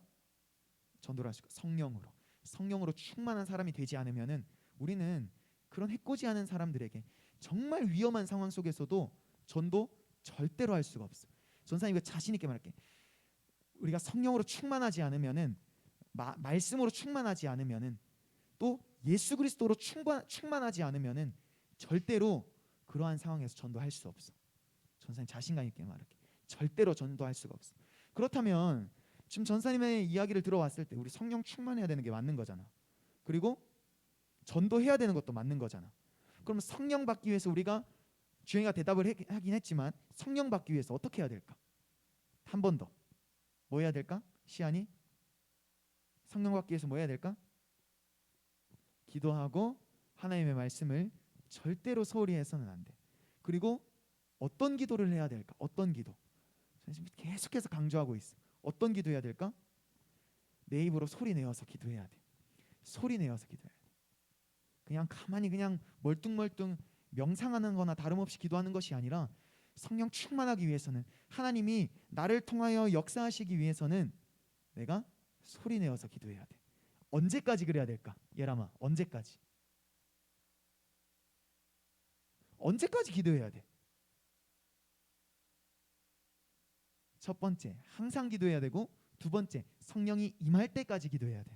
S3: 전도를 할 수 있을까? 성령으로 충만한 사람이 되지 않으면은 우리는 그런 해코지하는 사람들에게 정말 위험한 상황 속에서도 전도 절대로 할 수가 없어. 전사님, 이거 자신 있게 말할게. 우리가 성령으로 충만하지 않으면은, 말씀으로 충만하지 않으면은, 또 예수 그리스도로 충만하지 않으면은 절대로 그러한 상황에서 전도할 수 없어. 전사님, 자신감 있게 말할게. 절대로 전도할 수가 없어. 그렇다면 지금 전사님의 이야기를 들어왔을 때 우리 성령 충만해야 되는 게 맞는 거잖아. 그리고 전도해야 되는 것도 맞는 거잖아. 그럼 성령 받기 위해서 우리가, 주영이가 대답을 하긴 했지만, 성령 받기 위해서 어떻게 해야 될까? 한 번 더. 뭐 해야 될까? 시안이? 성령 받기 위해서 뭐 해야 될까? 기도하고 하나님의 말씀을 절대로 소홀히 해서는 안 돼. 그리고 어떤 기도를 해야 될까? 어떤 기도? 계속해서 강조하고 있어. 어떤 기도 해야 될까? 내 입으로 소리 내어서 기도해야 돼. 소리 내어서 기도해야 돼. 그냥 가만히 그냥 멀뚱멀뚱 명상하는 거나 다름없이 기도하는 것이 아니라, 성령 충만하기 위해서는, 하나님이 나를 통하여 역사하시기 위해서는 내가 소리 내어서 기도해야 돼. 언제까지 그래야 될까? 예람아, 언제까지? 언제까지 기도해야 돼? 첫 번째, 항상 기도해야 되고, 두 번째, 성령이 임할 때까지 기도해야 돼.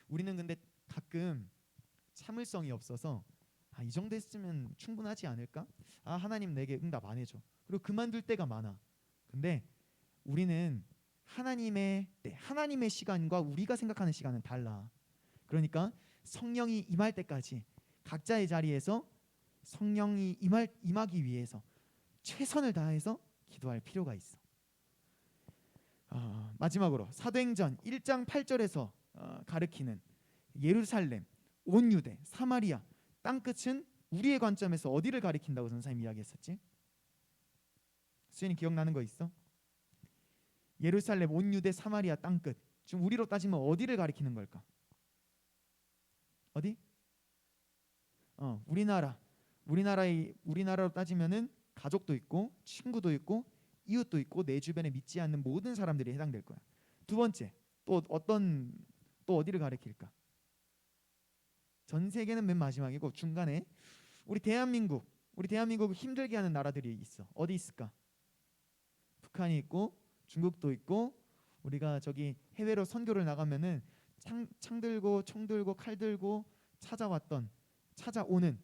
S3: 우리는 근데 가끔 참을성이 없어서, 이 정도 했으면 충분하지 않을까? 하나님 내게 응답 안 해줘. 그리고 그만둘 때가 많아. 근데 우리는 하나님의 때, 하나님의 시간과 우리가 생각하는 시간은 달라. 그러니까 성령이 임할 때까지 각자의 자리에서 성령이 임하기 위해서 최선을 다해서 기도할 필요가 있어. 마지막으로 사도행전 1장 8절에서 가르치는 예루살렘, 온 유대, 사마리아, 땅끝은 우리의 관점에서 어디를 가리킨다고 선생님이 이야기했었지? 수현이 기억나는 거 있어? 예루살렘, 온 유대, 사마리아, 땅끝. 지금 우리로 따지면 어디를 가리키는 걸까? 어디? 우리나라로 따지면은 가족도 있고 친구도 있고 이웃도 있고 내 주변에 믿지 않는 모든 사람들이 해당될 거야. 두 번째, 또 어디를 가리킬까? 전 세계는 맨 마지막이고, 중간에 우리 대한민국을 힘들게 하는 나라들이 있어. 어디 있을까? 북한이 있고 중국도 있고, 우리가 저기 해외로 선교를 나가면은 창 들고 총 들고 칼 들고 찾아오는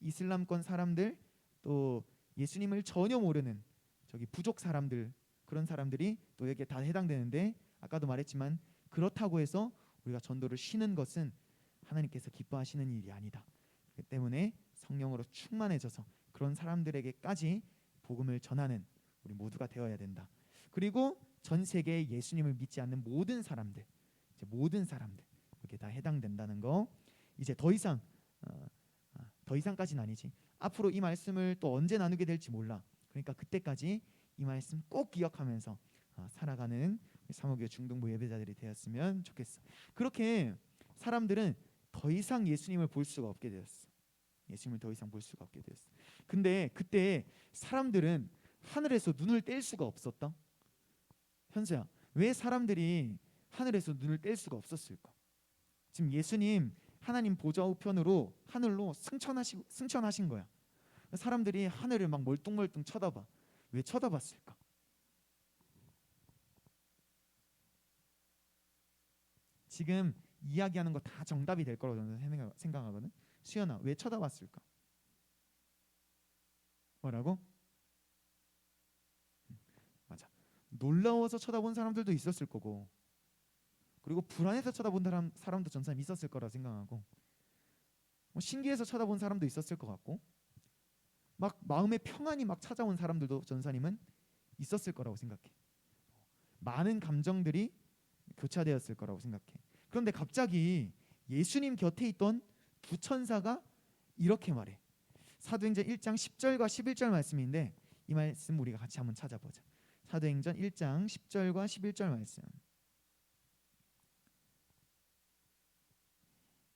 S3: 이슬람권 사람들, 또 예수님을 전혀 모르는 저기 부족 사람들, 그런 사람들이 또 여기에 다 해당되는데, 아까도 말했지만 그렇다고 해서 우리가 전도를 쉬는 것은 하나님께서 기뻐하시는 일이 아니다. 그렇기 때문에 성령으로 충만해져서 그런 사람들에게까지 복음을 전하는 우리 모두가 되어야 된다. 그리고 전 세계에 예수님을 믿지 않는 모든 사람들, 그렇게 다 해당된다는 거. 이제 더 이상까지는 아니지. 앞으로 이 말씀을 또 언제 나누게 될지 몰라. 그러니까 그때까지 이 말씀 꼭 기억하면서 살아가는 사모교회 중동부 예배자들이 되었으면 좋겠어. 그렇게 사람들은 더 이상 예수님을 볼 수가 없게 되었어. 예수님을 더 이상 볼 수가 없게 되었어. 근데 그때 사람들은 하늘에서 눈을 뗄 수가 없었다. 현수야, 왜 사람들이 하늘에서 눈을 뗄 수가 없었을까? 지금 예수님 하나님 보좌 우편으로 하늘로 승천하신 거야. 사람들이 하늘을 막 멀뚱멀뚱 쳐다봐. 왜 쳐다봤을까? 지금 이야기하는 거 다 정답이 될 거라고 저는 생각하거든. 수연아, 왜 쳐다봤을까? 뭐라고? 맞아. 놀라워서 쳐다본 사람들도 있었을 거고, 그리고 불안해서 쳐다본 사람도 전사님 있었을 거라 생각하고, 신기해서 쳐다본 사람도 있었을 것 같고, 막 마음의 평안이 막 찾아온 사람들도 전사님은 있었을 거라고 생각해. 많은 감정들이 교차되었을 거라고 생각해. 그런데 갑자기 예수님 곁에 있던 두 천사가 이렇게 말해. 사도행전 1장 10절과 11절 말씀인데 이 말씀 우리가 같이 한번 찾아보자. 사도행전 1장 10절과 11절 말씀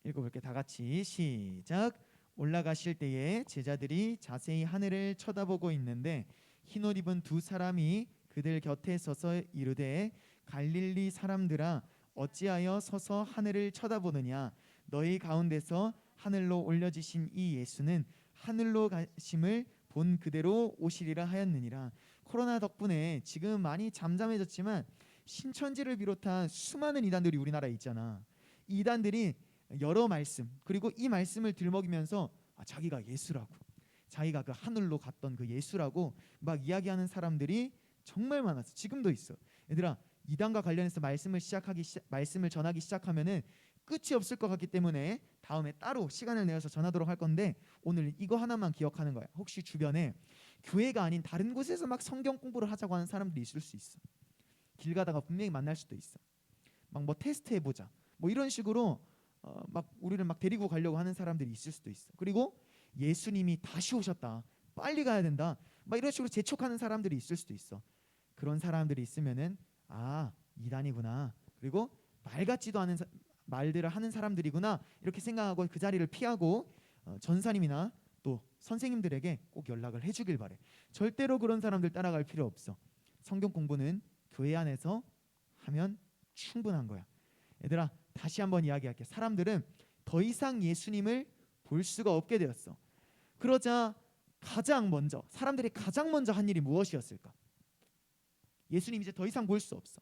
S3: 읽어볼게. 다 같이 시작. 올라가실 때에 제자들이 자세히 하늘을 쳐다보고 있는데 흰옷 입은 두 사람이 그들 곁에 서서 이르되 갈릴리 사람들아 어찌하여 서서 하늘을 쳐다보느냐. 너희 가운데서 하늘로 올려지신 이 예수는 하늘로 가심을 본 그대로 오시리라 하였느니라. 코로나 덕분에 지금 많이 잠잠해졌지만 신천지를 비롯한 수많은 이단들이 우리나라에 있잖아. 이 이단들이 여러 말씀 그리고 이 말씀을 들먹이면서 자기가 예수라고, 자기가 그 하늘로 갔던 그 예수라고 막 이야기하는 사람들이 정말 많았어. 지금도 있어. 얘들아, 이단과 관련해서 말씀을 전하기 시작하면은 끝이 없을 것 같기 때문에 다음에 따로 시간을 내어서 전하도록 할 건데 오늘 이거 하나만 기억하는 거야. 혹시 주변에 교회가 아닌 다른 곳에서 막 성경 공부를 하자고 하는 사람들이 있을 수 있어. 길 가다가 분명히 만날 수도 있어. 막 뭐 테스트 해보자 뭐 이런 식으로 막 우리를 막 데리고 가려고 하는 사람들이 있을 수도 있어. 그리고 예수님이 다시 오셨다, 빨리 가야 된다, 막 이런 식으로 재촉하는 사람들이 있을 수도 있어. 그런 사람들이 있으면은 이단이구나, 그리고 말 같지도 않은 말들을 하는 사람들이구나 이렇게 생각하고 그 자리를 피하고 전사님이나 또 선생님들에게 꼭 연락을 해주길 바래. 절대로 그런 사람들 따라갈 필요 없어. 성경 공부는 교회 안에서 하면 충분한 거야. 얘들아, 다시 한번 이야기할게. 사람들은 더 이상 예수님을 볼 수가 없게 되었어. 그러자 사람들이 가장 먼저 한 일이 무엇이었을까? 예수님 이제 더 이상 볼 수 없어.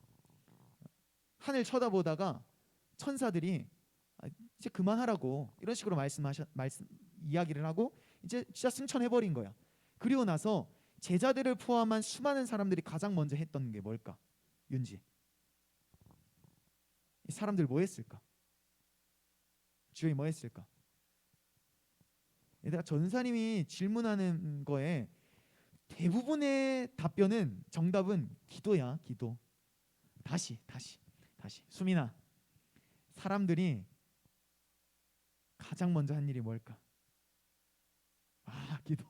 S3: 하늘 쳐다보다가 천사들이 이제 그만하라고 이런 식으로 이야기를 하고 이제 진짜 승천해버린 거야. 그리고 나서 제자들을 포함한 수많은 사람들이 가장 먼저 했던 게 뭘까? 윤지, 이 사람들 뭐 했을까? 주영이 뭐 했을까? 얘들아, 전사님이 질문하는 거에 대부분의 정답은 기도야. 기도. 다시 수민아, 사람들이 가장 먼저 한 일이 뭘까? 기도.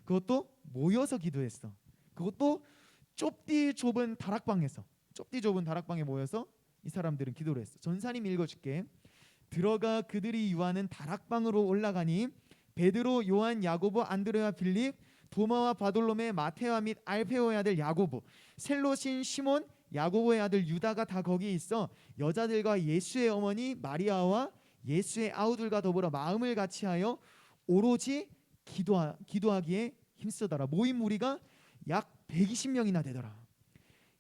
S3: 그것도 모여서 기도했어. 그것도 좁디 좁은 다락방에 모여서 이 사람들은 기도를 했어. 전사님 읽어줄게. 들어가 그들이 유하는 다락방으로 올라가니 베드로, 요한, 야고보, 안드레와 빌립, 도마와 바돌로메, 마테와 및 알페오의 아들 야고보, 셀롯인 시몬, 야고보의 아들 유다가 다 거기에 있어 여자들과 예수의 어머니 마리아와 예수의 아우들과 더불어 마음을 같이하여 오로지 기도하기에 힘쓰더라. 모인 무리가 약 120명이나 되더라.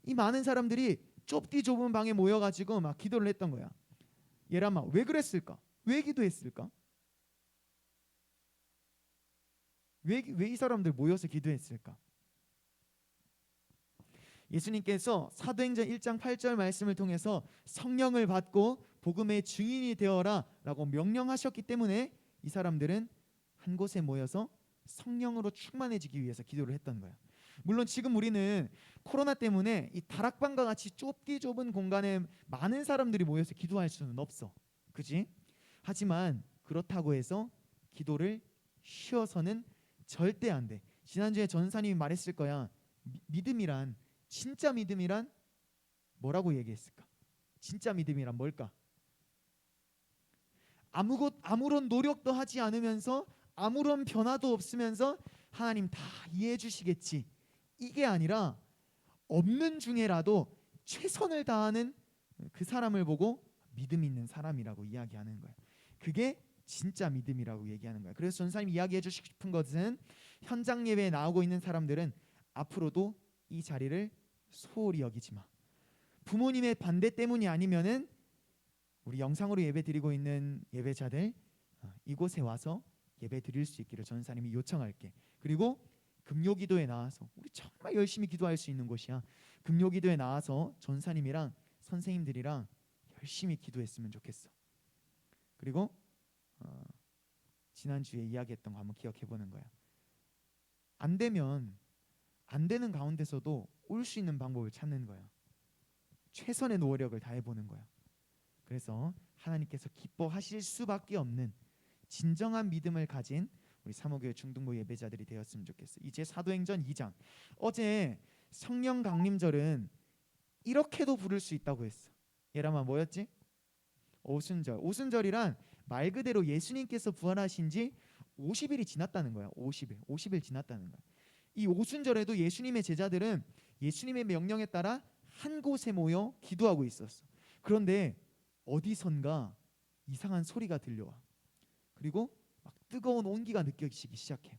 S3: 이 많은 사람들이 좁디 좁은 방에 모여가지고 막 기도를 했던 거야. 얘라마, 왜 그랬을까? 왜 기도했을까? 왜 이 사람들 모여서 기도했을까? 예수님께서 사도행전 1장 8절 말씀을 통해서 성령을 받고 복음의 증인이 되어라 라고 명령하셨기 때문에 이 사람들은 한 곳에 모여서 성령으로 충만해지기 위해서 기도를 했던 거야. 물론 지금 우리는 코로나 때문에 이 다락방과 같이 좁디 좁은 공간에 많은 사람들이 모여서 기도할 수는 없어, 그지? 하지만 그렇다고 해서 기도를 쉬어서는 절대 안 돼. 지난주에 전사님이 말했을 거야. 믿음이란, 진짜 믿음이란 뭐라고 얘기했을까? 진짜 믿음이란 뭘까? 아무런 노력도 하지 않으면서 아무런 변화도 없으면서 하나님 다 이해해 주시겠지, 이게 아니라 없는 중에라도 최선을 다하는 그 사람을 보고 믿음 있는 사람이라고 이야기하는 거야. 그게 진짜 믿음이라고 얘기하는 거야. 그래서 전사님이 이야기해 주시고 싶은 것은 현장 예배에 나오고 있는 사람들은 앞으로도 이 자리를 소홀히 여기지 마. 부모님의 반대 때문이 아니면은 우리 영상으로 예배 드리고 있는 예배자들 이곳에 와서 예배 드릴 수 있기를 전사님이 요청할게. 그리고 금요기도에 나와서 우리 정말 열심히 기도할 수 있는 곳이야. 금요기도에 나와서 전사님이랑 선생님들이랑 열심히 기도했으면 좋겠어. 그리고 지난주에 이야기했던 거 한번 기억해 보는 거야. 안 되면 안 되는 가운데서도 올 수 있는 방법을 찾는 거야. 최선의 노력을 다해 보는 거야. 그래서 하나님께서 기뻐하실 수밖에 없는 진정한 믿음을 가진 우리 사모교회 중등부 예배자들이 되었으면 좋겠어. 이제 사도행전 2장. 어제 성령 강림절은 이렇게도 부를 수 있다고 했어. 예라마 뭐였지? 오순절. 오순절이란 말 그대로 예수님께서 부활하신 지 50일이 지났다는 거야. 50일 지났다는 거야. 이 오순절에도 예수님의 제자들은 예수님의 명령에 따라 한 곳에 모여 기도하고 있었어. 그런데 어디선가 이상한 소리가 들려와. 그리고 막 뜨거운 온기가 느껴지기 시작해.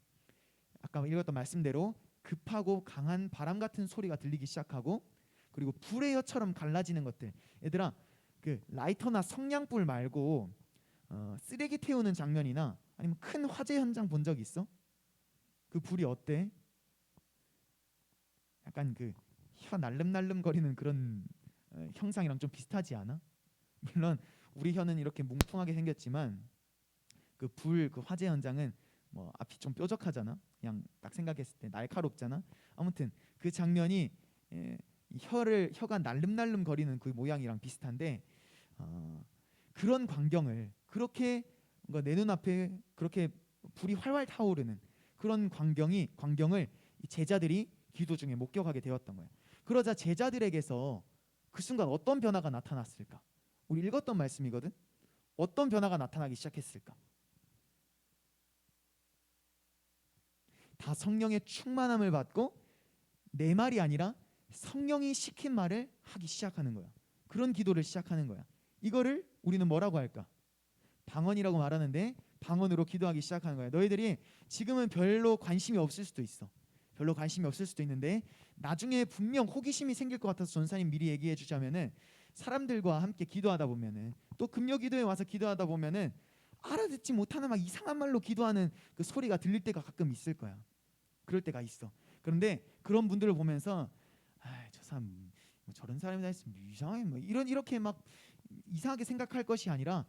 S3: 아까 읽었던 말씀대로 급하고 강한 바람 같은 소리가 들리기 시작하고, 그리고 불의 혀처럼 갈라지는 것들. 얘들아, 그 라이터나 성냥불 말고 쓰레기 태우는 장면이나 아니면 큰 화재 현장 본 적 있어? 그 불이 어때? 약간 그 혀 날름날름 거리는 그런 형상이랑 좀 비슷하지 않아? 물론 우리 혀는 이렇게 뭉퉁하게 생겼지만 그 화재 현장은 뭐 앞이 좀 뾰족하잖아. 그냥 딱 생각했을 때 날카롭잖아. 아무튼 그 장면이 이 혀가 날름날름 거리는 그 모양이랑 비슷한데, 그런 광경을 그렇게 내 눈앞에 그렇게 불이 활활 타오르는 그런 광경을 이 제자들이 기도 중에 목격하게 되었던 거예요. 그러자 제자들에게서 그 순간 어떤 변화가 나타났을까? 우리 읽었던 말씀이거든. 어떤 변화가 나타나기 시작했을까? 다 성령의 충만함을 받고 내 말이 아니라 성령이 시킨 말을 하기 시작하는 거야. 그런 기도를 시작하는 거야. 이거를 우리는 뭐라고 할까? 방언이라고 말하는데 방언으로 기도하기 시작하는 거야. 너희들이 지금은 별로 관심이 없을 수도 있어. 별로 관심이 없을 수도 있는데 나중에 분명 호기심이 생길 것 같아서 전사님 미리 얘기해 주자면은, 사람들과 함께 기도하다 보면은, 또 금요 기도에 와서 기도하다 보면은 알아듣지 못하는 막 이상한 말로 기도하는 그 소리가 들릴 때가 가끔 있을 거야. 그럴 때가 있어. 그런데 그런 분들을 보면서 저 사람 뭐 저런 사람이 다 있으면 이상해 뭐 이렇게 막 이상하게 생각할 것이 아니라,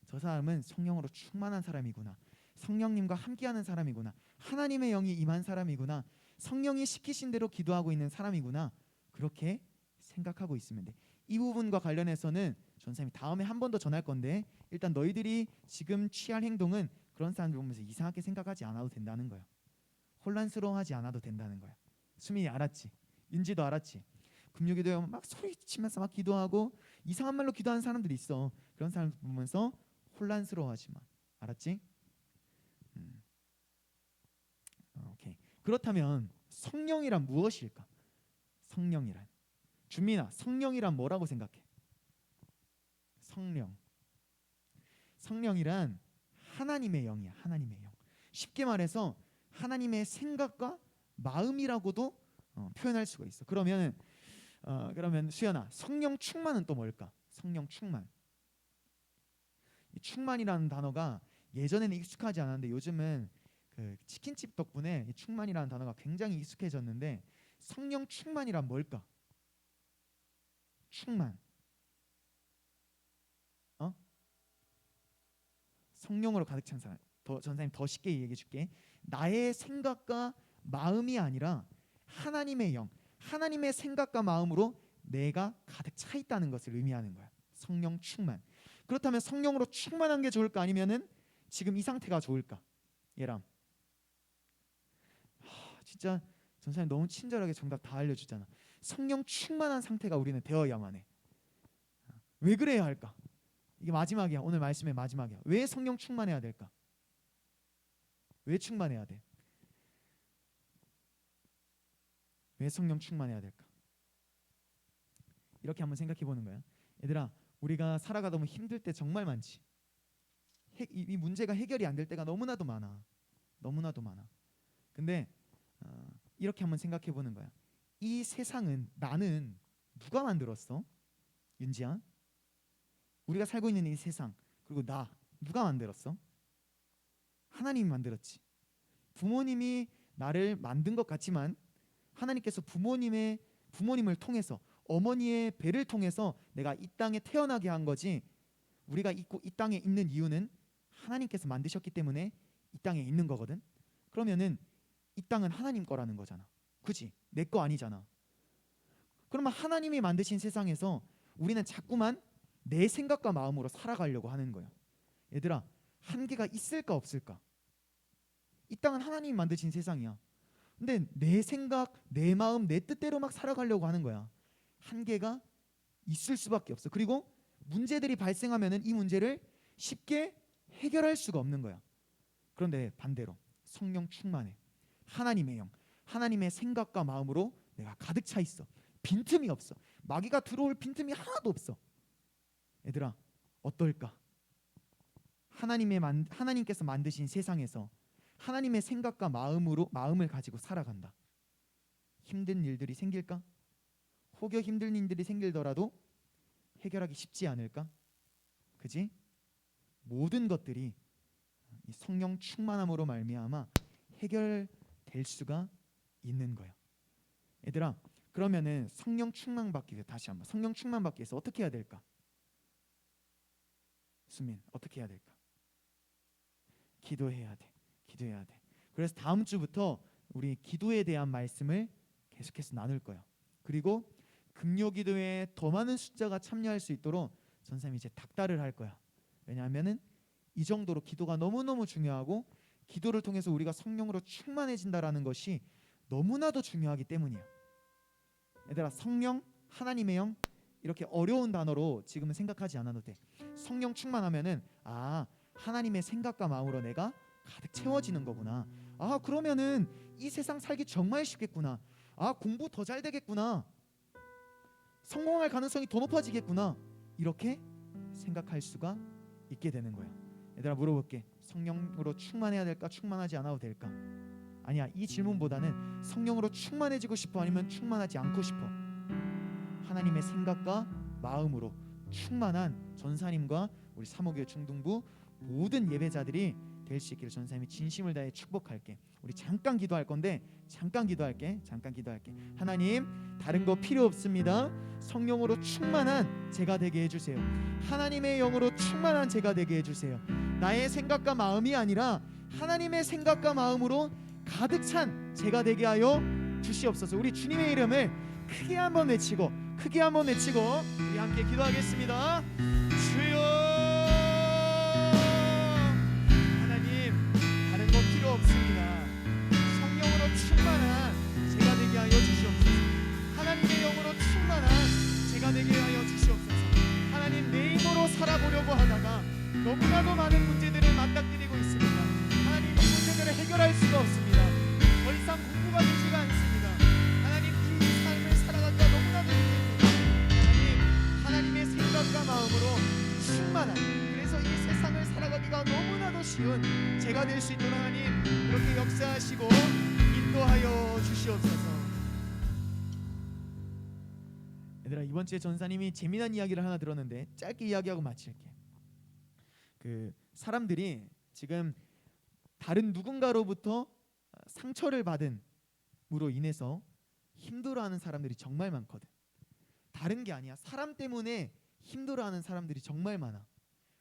S3: 저 사람은 성령으로 충만한 사람이구나. 성령님과 함께하는 사람이구나. 하나님의 영이 임한 사람이구나. 성령이 시키신 대로 기도하고 있는 사람이구나. 그렇게 생각하고 있으면 돼. 이 부분과 관련해서는 전사님이 다음에 한 번 더 전할 건데, 일단 너희들이 지금 취할 행동은 그런 사람들 보면서 이상하게 생각하지 않아도 된다는 거야. 혼란스러워하지 않아도 된다는 거야. 수민이 알았지? 윤지도 알았지? 금요기도에 오면 막 소리치면서 막 기도하고 이상한 말로 기도하는 사람들이 있어. 그런 사람 보면서 혼란스러워하지 마. 알았지? 오케이. 그렇다면 성령이란 무엇일까? 성령이란, 준민아, 성령이란 뭐라고 생각해? 성령이란 하나님의 영이야. 하나님의 영. 쉽게 말해서 하나님의 생각과 마음이라고도 표현할 수가 있어. 그러면 수연아, 성령 충만은 또 뭘까? 성령 충만. 이 충만이라는 단어가 예전에는 익숙하지 않았는데 요즘은 그 치킨집 덕분에 이 충만이라는 단어가 굉장히 익숙해졌는데, 성령 충만이란 뭘까? 충만. 성령으로 가득 찬 사람. 전사님 더 쉽게 얘기해 줄게. 나의 생각과 마음이 아니라 하나님의 영, 하나님의 생각과 마음으로 내가 가득 차 있다는 것을 의미하는 거야. 성령 충만. 그렇다면 성령으로 충만한 게 좋을까, 아니면은 지금 이 상태가 좋을까? 예람. 진짜 전사님 너무 친절하게 정답 다 알려주잖아. 성령 충만한 상태가 우리는 되어야만 해. 왜 그래야 할까? 이게 마지막이야. 오늘 말씀의 마지막이야. 왜 성령 충만해야 될까? 왜 충만해야 돼? 왜 성령 충만해야 될까? 이렇게 한번 생각해 보는 거야. 얘들아, 우리가 살아가다 보면 힘들 때 정말 많지. 이 문제가 해결이 안 될 때가 너무나도 많아. 근데 이렇게 한번 생각해 보는 거야. 이 세상은, 나는 누가 만들었어? 윤지야, 우리가 살고 있는 이 세상, 그리고 나 누가 만들었어? 하나님이 만들었지. 부모님이 나를 만든 것 같지만 하나님께서 부모님을 통해서, 어머니의 배를 통해서 내가 이 땅에 태어나게 한 거지. 우리가 이 땅에 있는 이유는 하나님께서 만드셨기 때문에 이 땅에 있는 거거든. 그러면은 이 땅은 하나님 거라는 거잖아. 그치? 내 거 아니잖아. 그러면 하나님이 만드신 세상에서 우리는 자꾸만 내 생각과 마음으로 살아가려고 하는 거야. 얘들아, 한계가 있을까 없을까? 이 땅은 하나님이 만드신 세상이야. 근데 내 생각, 내 마음, 내 뜻대로 막 살아가려고 하는 거야. 한계가 있을 수밖에 없어. 그리고 문제들이 발생하면은 이 문제를 쉽게 해결할 수가 없는 거야. 그런데 반대로 성령 충만해. 하나님의 영, 하나님의 생각과 마음으로 내가 가득 차 있어. 빈틈이 없어. 마귀가 들어올 빈틈이 하나도 없어. 얘들아, 어떨까? 하나님께서 만드신 세상에서 하나님의 생각과 마음을 가지고 살아간다. 힘든 일들이 생길까? 혹여 힘든 일들이 생길더라도 해결하기 쉽지 않을까? 그지? 모든 것들이 이 성령 충만함으로 말미암아 해결될 수가 있는 거야. 얘들아, 그러면은 성령 충만 받기 위해서 다시 한번 성령 충만 받기 위해서 어떻게 해야 될까? 수민, 어떻게 해야 될까? 기도해야 돼. 기도해야 돼. 그래서 다음 주부터 우리 기도에 대한 말씀을 계속해서 나눌 거야. 그리고 금요 기도에 더 많은 숫자가 참여할 수 있도록 전사님이 이제 닥달을 할 거야. 왜냐하면은 이 정도로 기도가 너무너무 중요하고 기도를 통해서 우리가 성령으로 충만해진다라는 것이 너무나도 중요하기 때문이야. 얘들아, 성령, 하나님의 영, 이렇게 어려운 단어로 지금은 생각하지 않아도 돼. 성령 충만하면은 하나님의 생각과 마음으로 내가 가득 채워지는 거구나. 그러면은 이 세상 살기 정말 쉽겠구나. 공부 더 잘 되겠구나. 성공할 가능성이 더 높아지겠구나. 이렇게 생각할 수가 있게 되는 거야. 얘들아, 물어볼게. 성령으로 충만해야 될까? 충만하지 않아도 될까? 아니야, 이 질문보다는 성령으로 충만해지고 싶어? 아니면 충만하지 않고 싶어? 하나님의 생각과 마음으로 충만한 전사님과 우리 사목교회 중등부 모든 예배자들이 될 수 있기를 전사님이 진심을 다해 축복할게. 우리 잠깐 기도할 건데 잠깐 기도할게. 하나님, 다른 거 필요 없습니다. 성령으로 충만한 제가 되게 해주세요. 하나님의 영으로 충만한 제가 되게 해주세요. 나의 생각과 마음이 아니라 하나님의 생각과 마음으로 가득 찬 제가 되게 하여 주시옵소서. 우리 주님의 이름을 크게 한번 외치고 우리 함께 기도하겠습니다. 주여, 필요 없습니다. 성령으로 충만한 제가 되게 하여 주시옵소서. 하나님의 영으로 충만한 제가 되게 하여 주시옵소서. 하나님, 내 힘으로 살아보려고 하다가 너무나도 많은 문제들을 맞닥뜨리고 있습니다. 하나님, 이 문제들을 해결할 수가 없습니다. 더 이상 공부가 되지가 않습니다. 하나님, 이 삶을 살아가기가 너무나도 힘듭니다. 하나님의 생각과 마음으로 충만한, 그래서 이 세상을 살아가기가 너무나도 쉬운 제가 될 수 있도록 하나님 이렇게 역사하시고 인도하여 주시옵소서. 얘들아, 이번 주에 전사님이 재미난 이야기를 하나 들었는데 짧게 이야기하고 마칠게. 사람들이 지금 다른 누군가로부터 상처를 받음으로 인해서 힘들어하는 사람들이 정말 많거든. 다른 게 아니야. 사람 때문에 힘들어하는 사람들이 정말 많아.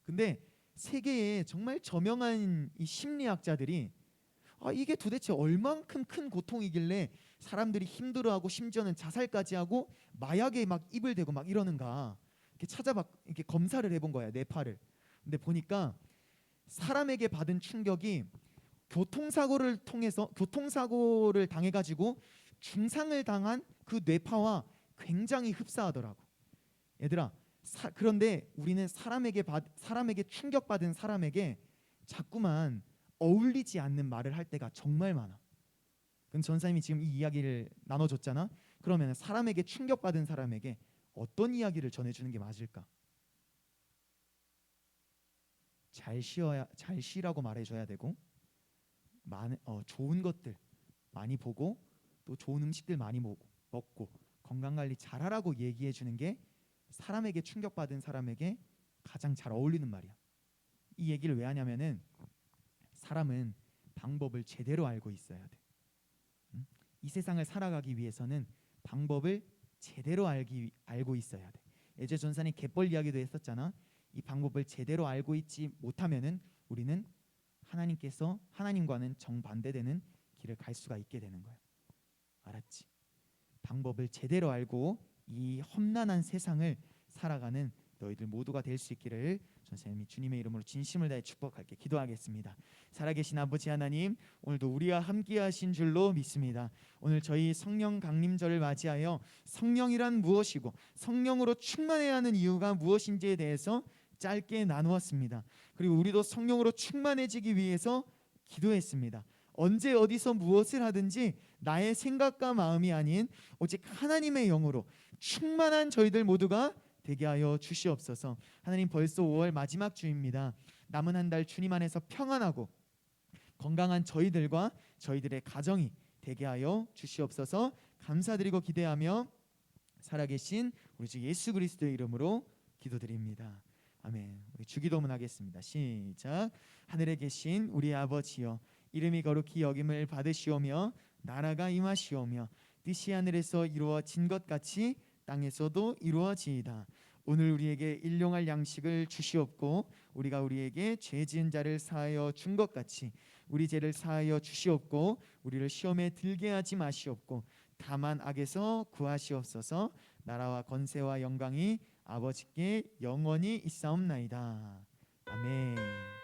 S3: 근데 세계에 정말 저명한 이 심리학자들이 이게 도대체 얼만큼 큰 고통이길래 사람들이 힘들어하고 심지어는 자살까지 하고 마약에 막 입을 대고 막 이러는가 이렇게 이렇게 검사를 해본 거야, 뇌파를. 근데 보니까 사람에게 받은 충격이 교통사고를 당해가지고 중상을 당한 그 뇌파와 굉장히 흡사하더라고. 얘들아, 그런데 우리는 사람에게 충격받은 사람에게 자꾸만 어울리지 않는 말을 할 때가 정말 많아. 그럼 전사님이 지금 이 이야기를 나눠줬잖아. 그러면 사람에게 충격받은 사람에게 어떤 이야기를 전해주는 게 맞을까? 잘 쉬라고 말해줘야 되고, 좋은 것들 많이 보고, 또 좋은 음식들 많이 먹고 건강관리 잘하라고 얘기해주는 게 사람에게 충격받은 사람에게 가장 잘 어울리는 말이야. 이 얘기를 왜 하냐면은 사람은 방법을 제대로 알고 있어야 돼. 이 세상을 살아가기 위해서는 방법을 제대로 알고 있어야 돼. 예제 전사님 갯벌 이야기도 했었잖아. 이 방법을 제대로 알고 있지 못하면은 우리는 하나님과는 정반대되는 길을 갈 수가 있게 되는 거예요. 알았지? 방법을 제대로 알고 이 험난한 세상을 살아가는 너희들 모두가 될 수 있기를 선생님이 주님의 이름으로 진심을 다해 축복할게. 기도하겠습니다. 살아계신 아버지 하나님, 오늘도 우리와 함께 하신 줄로 믿습니다. 오늘 저희 성령 강림절을 맞이하여 성령이란 무엇이고 성령으로 충만해야 하는 이유가 무엇인지에 대해서 짧게 나누었습니다. 그리고 우리도 성령으로 충만해지기 위해서 기도했습니다. 언제 어디서 무엇을 하든지 나의 생각과 마음이 아닌 오직 하나님의 영으로 충만한 저희들 모두가 되게 하여 주시옵소서. 하나님, 벌써 5월 마지막 주입니다. 남은 한 달 주님 안에서 평안하고 건강한 저희들과 저희들의 가정이 되게 하여 주시옵소서. 감사드리고 기대하며 살아계신 우리 주 예수 그리스도의 이름으로 기도드립니다. 아멘. 우리 주기도문 하겠습니다. 시작. 하늘에 계신 우리 아버지여, 이름이 거룩히 여김을 받으시오며 나라가 임하시오며 뜻이 하늘에서 이루어진 것 같이 땅에서도 이루어지이다. 오늘 우리에게 일용할 양식을 주시옵고 우리가 우리에게 죄 지은 자를 사하여 준 것 같이 우리 죄를 사하여 주시옵고 우리를 시험에 들게 하지 마시옵고 다만 악에서 구하시옵소서. 나라와 권세와 영광이 아버지께 영원히 있사옵나이다. 아멘.